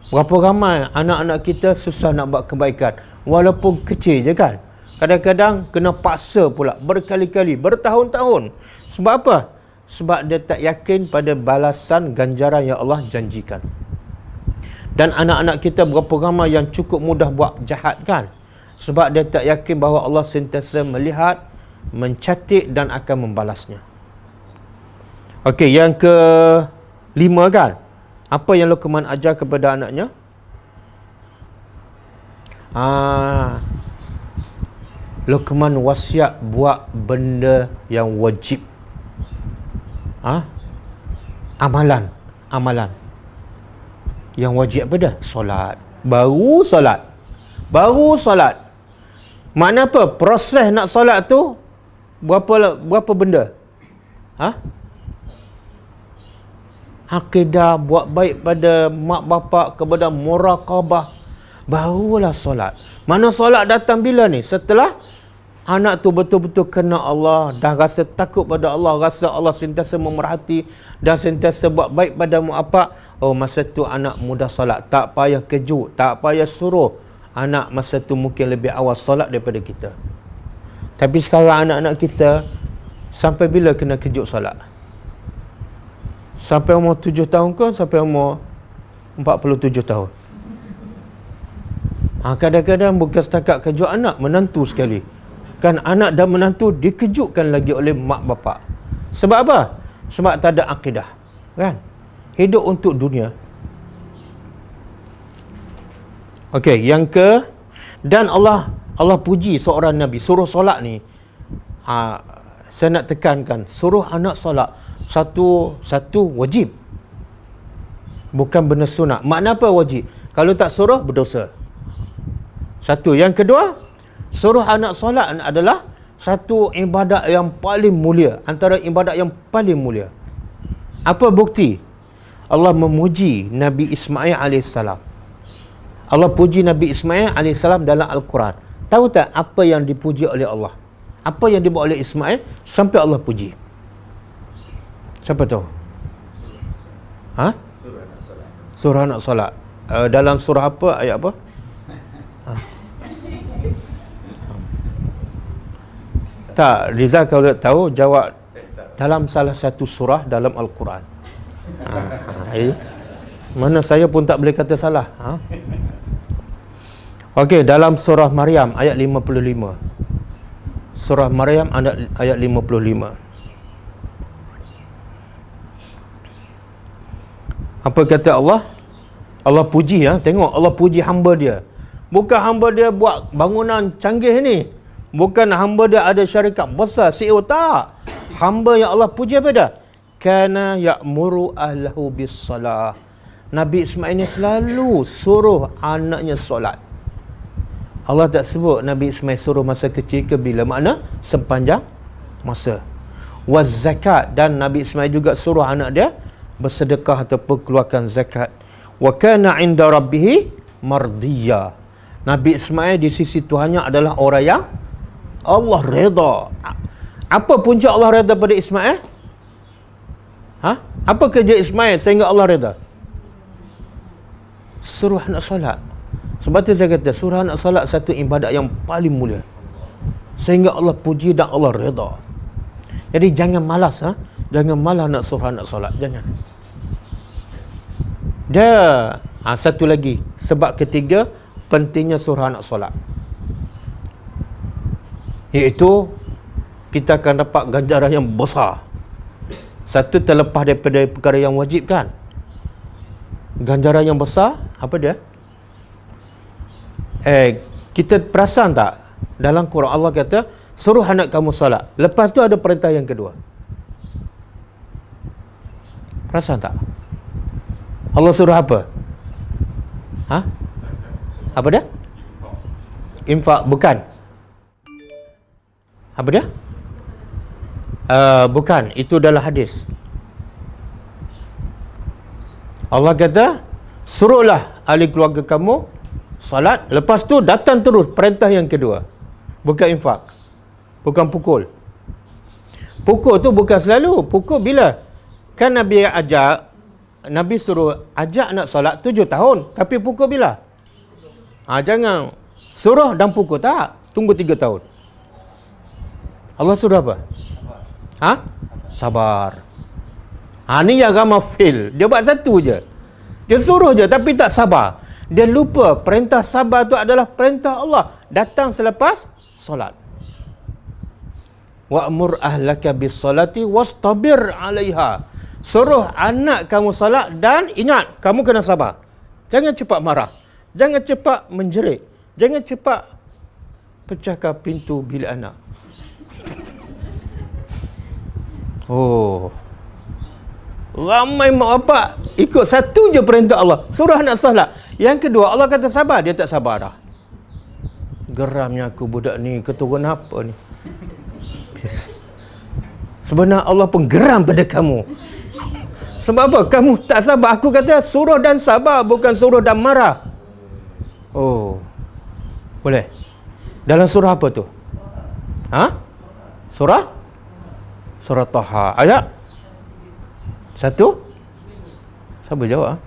Berapa ramai anak-anak kita susah nak buat kebaikan walaupun kecil je kan. Kadang-kadang kena paksa pula berkali-kali, bertahun-tahun. Sebab apa? Sebab dia tak yakin pada balasan ganjaran yang Allah janjikan. Dan anak-anak kita berapa ramai yang cukup mudah buat jahat kan? Sebab dia tak yakin bahawa Allah sentiasa melihat, mencatat dan akan membalasnya. Okey, yang ke-5 kan? Apa yang Luqman ajar kepada anaknya? Luqman wasiat buat benda yang wajib. Amalan. Yang wajib apa dah? Solat. Baru solat. Makna apa? Proses nak solat tu berapa benda? Akidah, buat baik pada mak bapak, kepada muraqabah, barulah solat. Mana solat datang bila ni? Setelah anak tu betul-betul kenal Allah, dah rasa takut pada Allah, rasa Allah sentiasa memerhati dan sentiasa buat baik pada mak bapak. Oh, masa tu anak mudah solat. Tak payah kejut, tak payah suruh. Anak masa tu mungkin lebih awal solat daripada kita. Tapi sekarang anak-anak kita sampai bila kena kejut solat? Sampai umur 7 tahun ke sampai umur 47 tahun? Kadang-kadang bukan setakat kejut anak, menantu sekali. Kan anak dan menantu dikejutkan lagi oleh mak bapak. Sebab apa? Sebab tak ada akidah. Kan? Hidup untuk dunia. Okey, dan Allah puji seorang Nabi, suruh solat ni. Saya nak tekankan, suruh anak solat satu wajib. Bukan benda sunat. Makna apa wajib? Kalau tak suruh, berdosa. Satu. Yang kedua, suruh anak solat adalah satu ibadat yang paling mulia. Antara ibadat yang paling mulia. Apa bukti? Allah memuji Nabi Ismail AS. Allah puji Nabi Ismail AS dalam Al-Quran. Tahu tak apa yang dipuji oleh Allah? Apa yang dibuat oleh Ismail sampai Allah puji? Siapa tahu? Surah anak solat. Dalam surah apa? Ayat apa? Tak, Rizal kalau tahu jawab dalam salah satu surah dalam Al-Quran. Mana saya pun tak boleh kata salah. Okey, dalam surah Maryam ayat 55. Surah Maryam ayat 55. Apa kata Allah? Allah puji tengok Allah puji hamba dia. Bukan hamba dia buat bangunan canggih ni. Bukan hamba dia ada syarikat besar, CEO, tak. Hamba yang Allah puji apa dah? Kana ya'muru ahlahu bis-salah. Nabi Ismail ni selalu suruh anaknya solat. Allah tak sebut Nabi Ismail suruh masa kecil ke bila, makna sepanjang masa. Waz-zakat, dan Nabi Ismail juga suruh anak dia bersedekah ataupun keluarkan zakat. Wa kana 'inda rabbih mardiyya. Nabi Ismail di sisi Tuhannya adalah orang yang Allah redha. Apa punca Allah redha pada Ismail? Apa kerja Ismail sehingga Allah redha? Suruh anak solat. Sebab tu saya kata suruh anak solat satu ibadat yang paling mulia, sehingga Allah puji dan Allah redha. Jadi jangan malas, jangan malas nak suruh anak solat, jangan. Satu lagi, sebab ketiga pentingnya suruh anak solat, iaitu kita akan dapat ganjaran yang besar. Satu, terlepas daripada perkara yang wajib kan. Ganjaran yang besar, apa dia? Kita perasan tak? Dalam Quran Allah kata, suruh anak kamu salat. Lepas tu ada perintah yang kedua. Perasan tak? Allah suruh apa? Apa dia? Infak, bukan. Apa dia? Bukan, itu adalah hadis. Allah kata, suruhlah ahli keluarga kamu salat. Lepas tu datang terus perintah yang kedua. Bukan infak, bukan pukul. Pukul tu bukan selalu. Pukul bila? Kan Nabi ajak, Nabi suruh ajak nak salat 7 tahun. Tapi pukul bila? Jangan suruh dan pukul, tak. Tunggu 3 tahun. Allah suruh apa? Sabar. Ni yang ramai fail. Dia buat satu je. Dia suruh je tapi tak sabar. Dia lupa perintah sabar tu adalah perintah Allah. Datang selepas solat. Wa'mur ahlaka bis-salati wastabir 'alaiha. Suruh anak kamu salat dan ingat kamu kena sabar. Jangan cepat marah. Jangan cepat menjerit. Jangan cepat pecahkan pintu bilik anak. Oh. Ramai mak bapak ikut satu je perintah Allah. Suruh anak salat. Yang kedua, Allah kata sabar. Dia tak sabar dah. Geramnya aku budak ni. Keturunan apa ni? Yes. Sebenarnya Allah pun geram pada kamu. Sebab apa? Kamu tak sabar. Aku kata suruh dan sabar, bukan suruh dan marah. Oh. Boleh? Dalam surah apa tu? Surah? Surah Taha. Ayat? Satu? Siapa jawab?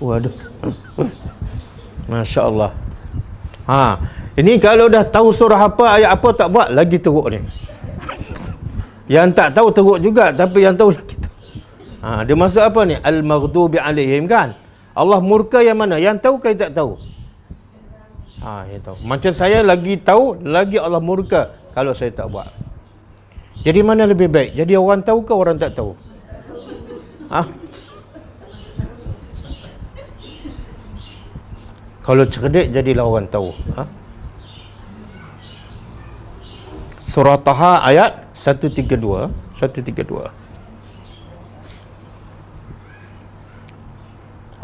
Waduh. Masya Allah. Ini kalau dah tahu surah apa, ayat apa tak buat, lagi teruk ni. Yang tak tahu teruk juga, tapi yang tahu lagi teruk. Dia maksud apa ni? Al-maghdubi alaihim kan? Allah murka yang mana? Yang tahu ke tak tahu? Yang tahu. Macam saya lagi tahu, lagi Allah murka kalau saya tak buat. Jadi mana lebih baik? Jadi orang tahu ke orang tak tahu? Kalau cerdik, jadilah orang tahu. Surah Taha ayat 132. 132.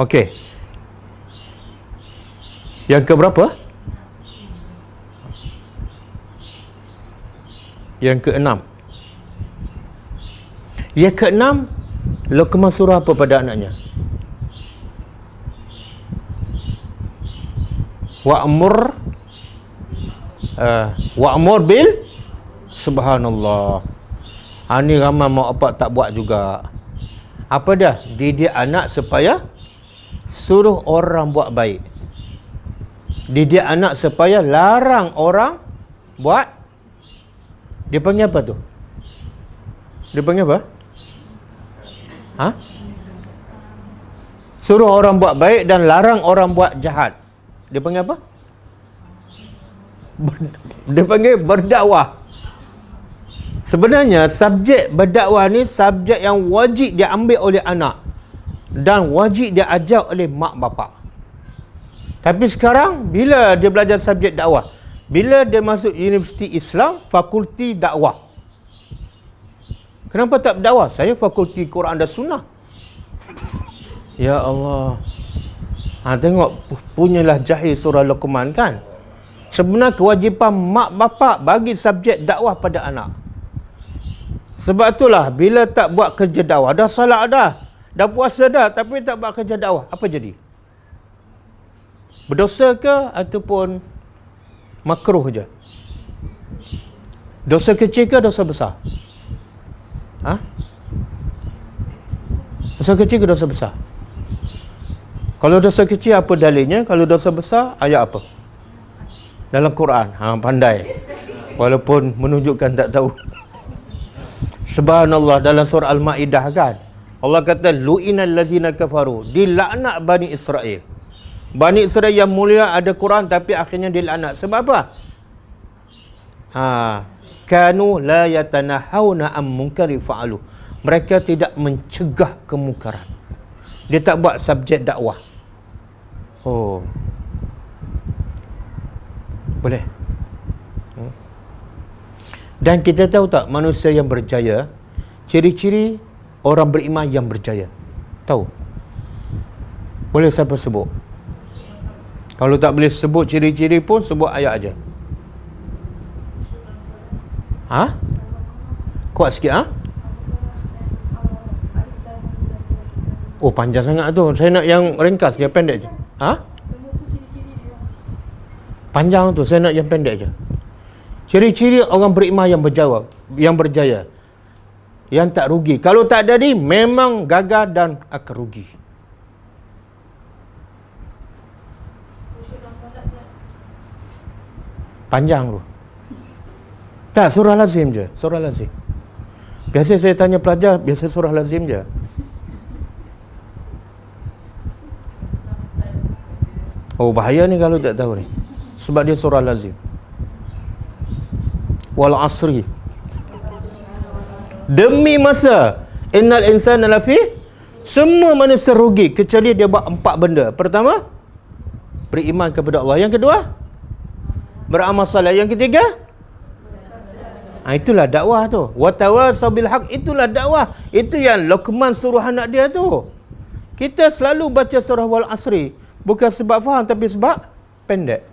Okey. Yang ke berapa? Yang ke-6. Yang ke-6, Luqman surah apa pada anaknya? Wa'mur bil subhanallah. Ni ramai mak bapak tak buat juga. Apa dah? Didik anak supaya suruh orang buat baik. Didik anak supaya larang orang buat. Dia panggil apa tu? Dia panggil apa? Suruh orang buat baik dan larang orang buat jahat. Dia panggil apa? Dia panggil berdakwah. Sebenarnya subjek berdakwah ni subjek yang wajib dia ambil oleh anak dan wajib dia ajar oleh mak bapak. Tapi sekarang bila dia belajar subjek dakwah, bila dia masuk Universiti Islam, fakulti dakwah. Kenapa tak berdakwah? Saya fakulti Quran dan Sunnah. Ya Allah. Tengok punyalah jahil surah Luqman kan. Sebenarnya kewajipan mak bapak bagi subjek dakwah pada anak. Sebab itulah bila tak buat kerja dakwah, dah salat dah puasa dah, tapi tak buat kerja dakwah, apa jadi? Berdosa ke ataupun makruh je? Dosa kecil ke dosa besar? Dosa kecil ke dosa besar? Kalau dosa kecil apa dalilnya? Kalau dosa besar ayat apa? Dalam Quran. Pandai. Walaupun menunjukkan tak tahu. Subhanallah, dalam surah Al-Ma'idah kan, Allah kata lu'inal ladzina kafaru, dilaknat Bani Israel. Bani Israel yang mulia ada Quran tapi akhirnya dilaknat. Sebab apa? Kanu la yatanahawna am munkari fa'alu. Mereka tidak mencegah kemungkaran. Dia tak buat subjek dakwah. Boleh. Dan kita tahu tak manusia yang berjaya, ciri-ciri orang beriman yang berjaya? Tahu? Boleh siapa sebut? Kalau tak boleh sebut ciri-ciri pun sebut ayat aja. Kuat sikit panjang sangat tu. Saya nak yang ringkas, yang pendek je. Panjang tu, saya nak yang pendek je. Ciri-ciri orang beriman yang berjaya, yang tak rugi. Kalau tak jadi, memang gagal dan akan rugi. Panjang tu. Tak, surah lazim je. Surah lazim. Biasa saya tanya pelajar, biasa surah lazim je. Oh, bahaya ni kalau tak tahu ni. Sebab dia surah lazim. Wal asri. Demi masa. Innal insana lafi. Semua manusia rugi kecuali dia buat 4 benda. Pertama, beriman kepada Allah. Yang kedua, beramal soleh. Yang ketiga, itulah dakwah tu. Wa tawasau bil haq, itulah dakwah. Itu yang Luqman suruh anak dia tu. Kita selalu baca surah Wal Asri bukan sebab faham, tapi sebab pendek.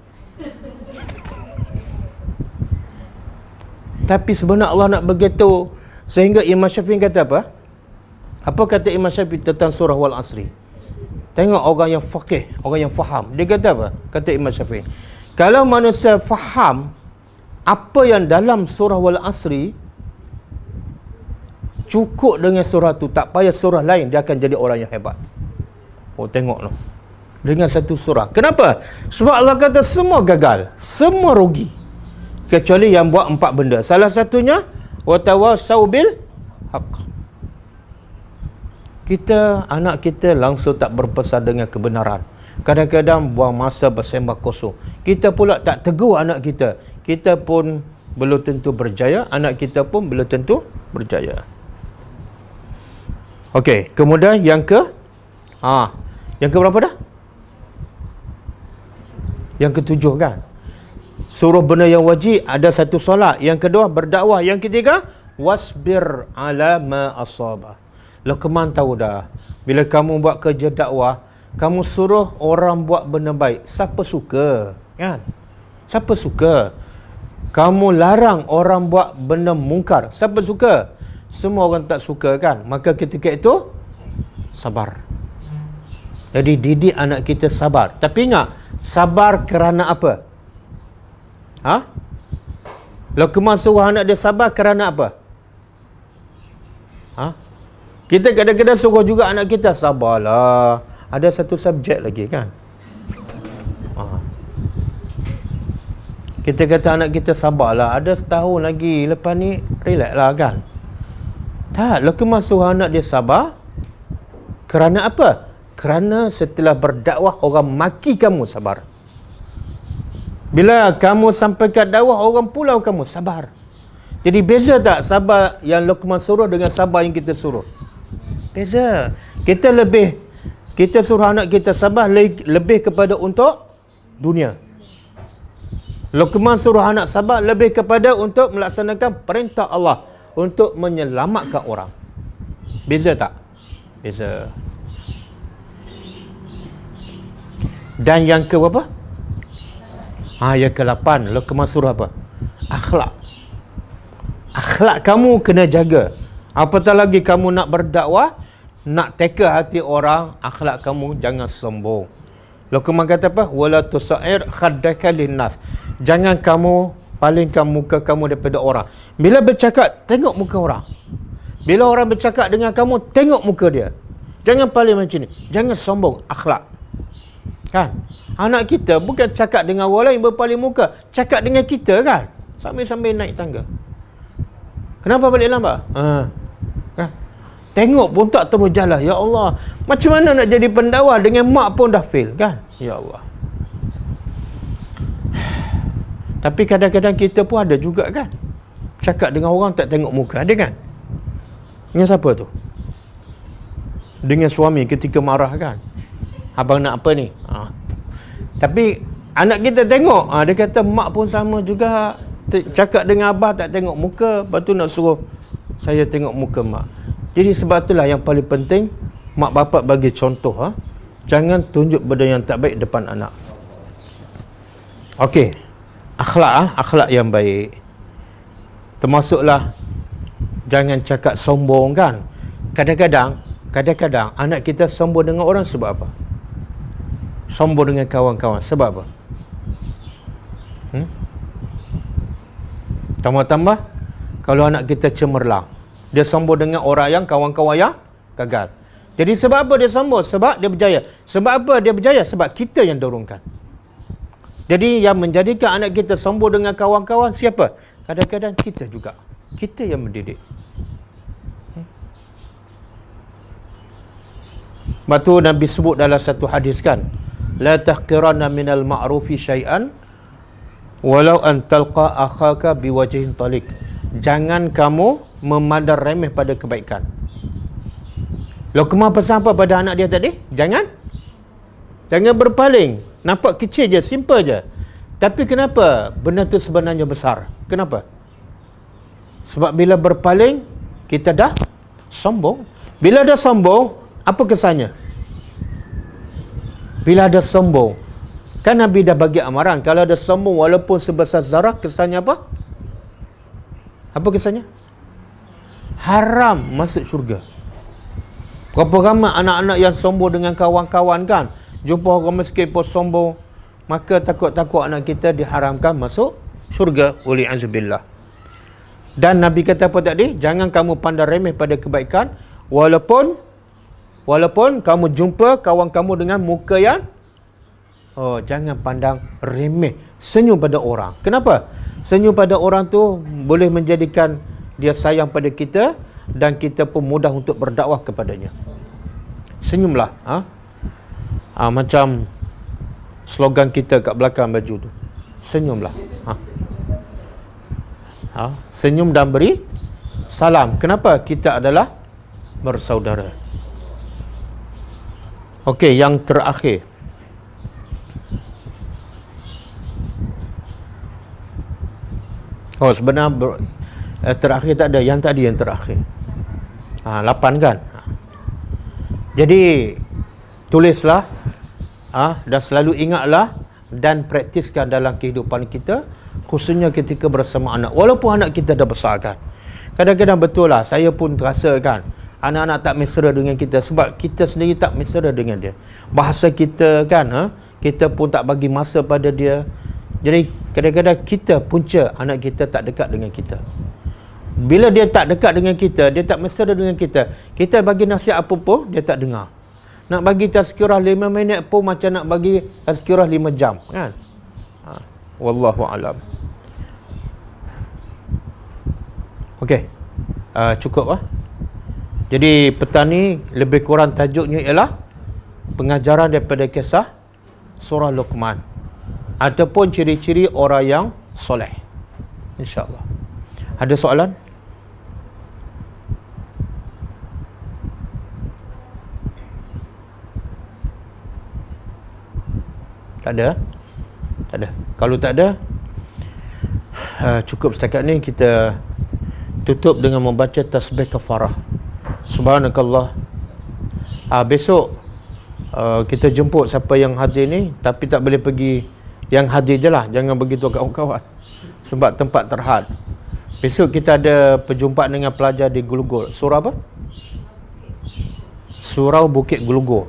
Tapi sebenarnya Allah nak begitu, sehingga Imam Syafi'i kata apa? Apa kata Imam Syafi'i tentang surah Wal Asri? Tengok orang yang faqih, orang yang faham. Dia kata apa? Kata Imam Syafi'i, kalau manusia faham apa yang dalam surah Wal Asri, cukup dengan surah tu, tak payah surah lain, dia akan jadi orang yang hebat. Oh, tengok noh, dengan satu surah. Kenapa? Sebab Allah kata semua gagal, semua rugi, kecuali yang buat 4 benda. Salah satunya wa tawasau bil haq. Kita, anak kita langsung tak berpesan dengan kebenaran. Kadang-kadang buang masa bersembah kosong. Kita pula tak tegur anak kita. Kita pun belum tentu berjaya, anak kita pun belum tentu berjaya. Okey, kemudian yang ke berapa dah? Yang ke-7 kan? Suruh benda yang wajib, ada satu solat. Yang kedua, berdakwah. Yang ketiga, wasbir ala ma asaba. Luqman tahu dah, bila kamu buat kerja dakwah, kamu suruh orang buat benda baik, siapa suka? Kan? Siapa suka? Kamu larang orang buat benda mungkar, siapa suka? Semua orang tak suka kan? Maka ketika itu sabar. Jadi didik anak kita sabar. Tapi ingat, sabar kerana apa? Luqman suruh anak dia sabar kerana apa? Kita kadang-kadang suruh juga anak kita sabarlah. Ada satu subjek lagi kan? Kita kata anak kita sabarlah, ada setahun lagi, lepas ni relax lah kan? Tak, Luqman suruh anak dia sabar kerana apa? Kerana setelah berdakwah orang maki kamu, sabar. Bila kamu sampaikan dakwah orang pulau kamu, sabar. Jadi beza tak sabar yang Luqman suruh dengan sabar yang kita suruh? Beza. Kita suruh anak kita sabar lebih kepada untuk dunia. Luqman suruh anak sabar lebih kepada untuk melaksanakan perintah Allah, untuk menyelamatkan orang. Beza tak? Beza. Dan yang ke berapa? Yang ke-8, Luqman suruh apa? Akhlak. Akhlak kamu kena jaga. Apatah lagi kamu nak berdakwah, nak teka hati orang, akhlak kamu jangan sombong. Luqman kata apa? Wala tusair khaddaka linnas. Jangan kamu palingkan muka kamu daripada orang. Bila bercakap, tengok muka orang. Bila orang bercakap dengan kamu, tengok muka dia. Jangan paling macam ni. Jangan sombong. Akhlak. Kan? Anak kita bukan cakap dengan orang lain berpaling muka, cakap dengan kita kan? Sambil-sambil naik tangga. Kenapa balik lambat? Kan? Tengok pun tak terus jalan. Ya Allah, macam mana nak jadi pendakwah dengan mak pun dah fail kan? Ya Allah. Tapi kadang-kadang kita pun ada juga kan, cakap dengan orang tak tengok muka. Ada kan? Dengan siapa tu? Dengan suami ketika marah kan? Abang nak apa ni? Tapi anak kita tengok, dia kata mak pun sama juga, cakap dengan abah tak tengok muka, lepas tu nak suruh saya tengok muka mak. Jadi sebab itulah yang paling penting, mak bapak bagi contoh. Jangan tunjuk benda yang tak baik depan anak. Okey, akhlak, akhlak yang baik. Termasuklah jangan cakap sombong kan. Kadang-kadang anak kita sombong dengan orang sebab apa? Sombong dengan kawan-kawan sebab apa? Tambah-tambah kalau anak kita cemerlang, dia sombong dengan orang yang kawan-kawan yang gagal. Jadi sebab apa dia sombong? Sebab dia berjaya. Sebab apa dia berjaya? Sebab kita yang dorongkan. Jadi yang menjadikan anak kita sombong dengan kawan-kawan siapa? Kadang-kadang kita juga. Kita yang mendidik. Sebab tu Nabi sebut dalam satu hadis kan, la tahqiranna minal ma'rufi syai'an walau an talqa akhaka biwajhin talik. Jangan kamu memandang remeh pada kebaikan. Luqman pesan apa pada anak dia tadi? Jangan berpaling. Nampak kecil je, simple je. Tapi kenapa benda tu sebenarnya besar? Kenapa? Sebab bila berpaling, kita dah sombong. Bila dah sombong, apa kesannya? Bila ada sombong, kan Nabi dah bagi amaran, kalau ada sombong walaupun sebesar zarah, kesannya apa? Apa kesannya? Haram masuk syurga. Berapa ramai anak-anak yang sombong dengan kawan-kawan kan? Jumpa orang miskin pun sombong. Maka takut-takut anak kita diharamkan masuk syurga. Wali'azubillah. Dan Nabi kata apa tadi? Jangan kamu pandang remeh pada kebaikan. Walaupun kamu jumpa kawan kamu dengan muka yang jangan pandang remeh. Senyum pada orang. Kenapa? Senyum pada orang tu boleh menjadikan dia sayang pada kita dan kita pun mudah untuk berdakwah kepadanya. Senyumlah. Macam slogan kita kat belakang baju tu. Senyumlah. Senyum dan beri salam. Kenapa? Kita adalah bersaudara. Okey, yang terakhir. Sebenarnya terakhir tak ada. Yang tadi yang terakhir. 8 kan? Jadi tulislah, dan selalu ingatlah dan praktiskan dalam kehidupan kita, khususnya ketika bersama anak. Walaupun anak kita dah besar kan. Kadang-kadang betul lah, saya pun terasa kan, anak-anak tak mesra dengan kita sebab kita sendiri tak mesra dengan dia. Bahasa kita kan, kita pun tak bagi masa pada dia. Jadi kadang-kadang kita punca anak kita tak dekat dengan kita. Bila dia tak dekat dengan kita, dia tak mesra dengan kita, kita bagi nasihat apa pun dia tak dengar. Nak bagi tazkirah 5 minit pun macam nak bagi tazkirah 5 jam kan. Wallahu alam. Okey. Cukup Jadi petang ni lebih kurang tajuknya ialah pengajaran daripada kisah surah Luqman ataupun ciri-ciri orang yang soleh. InsyaAllah. Ada soalan? Tak ada? Tak ada. Kalau tak ada, cukup setakat ni. Kita tutup dengan membaca tasbih kafarah. Subhanakallah. Besok kita jemput siapa yang hadir ni, tapi tak boleh pergi yang hadir je lah, jangan begitu kawan-kawan sebab tempat terhad. Besok kita ada perjumpaan dengan pelajar di Glogol. Surau apa? Surau Bukit Glogol.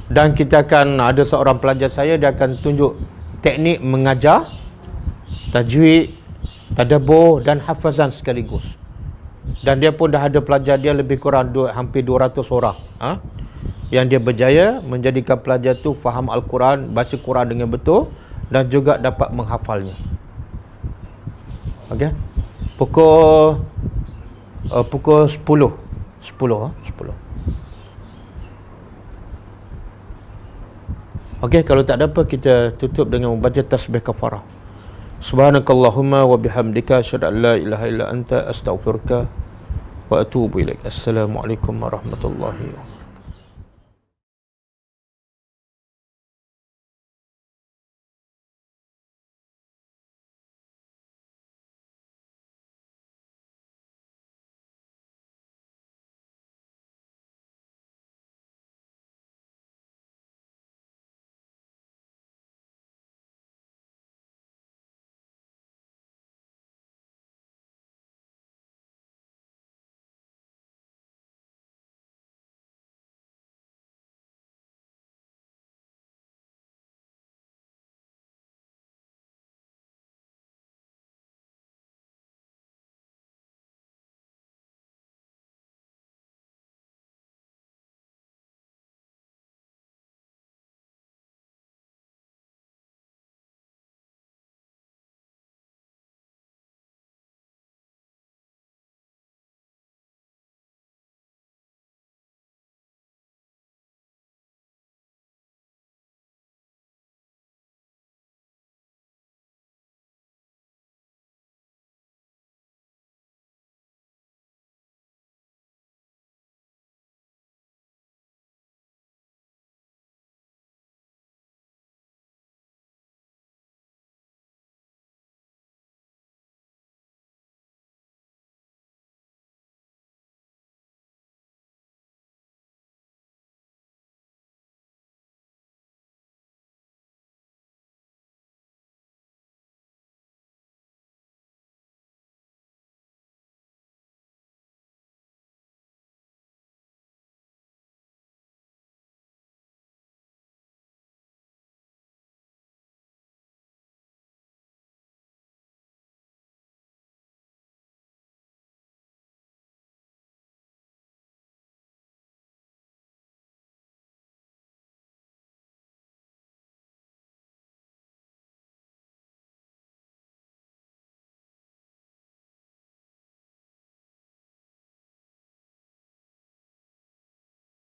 Dan kita akan ada seorang pelajar saya, dia akan tunjuk teknik mengajar tajwid, tadabbur dan hafazan sekaligus. Dan dia pun dah ada pelajar dia lebih kurang hampir 200 orang yang dia berjaya menjadikan pelajar tu faham Al-Quran, baca Quran dengan betul dan juga dapat menghafalnya. Okey. Pukul 10. Okey, kalau tak ada apa, kita tutup dengan membaca tasbih kafarah. Subhanakallahumma wa bihamdika asyhadu an la ilaha illa anta astaghfiruka wa atubu ilaik. Assalamualaikum warahmatullahi wabarakatuh.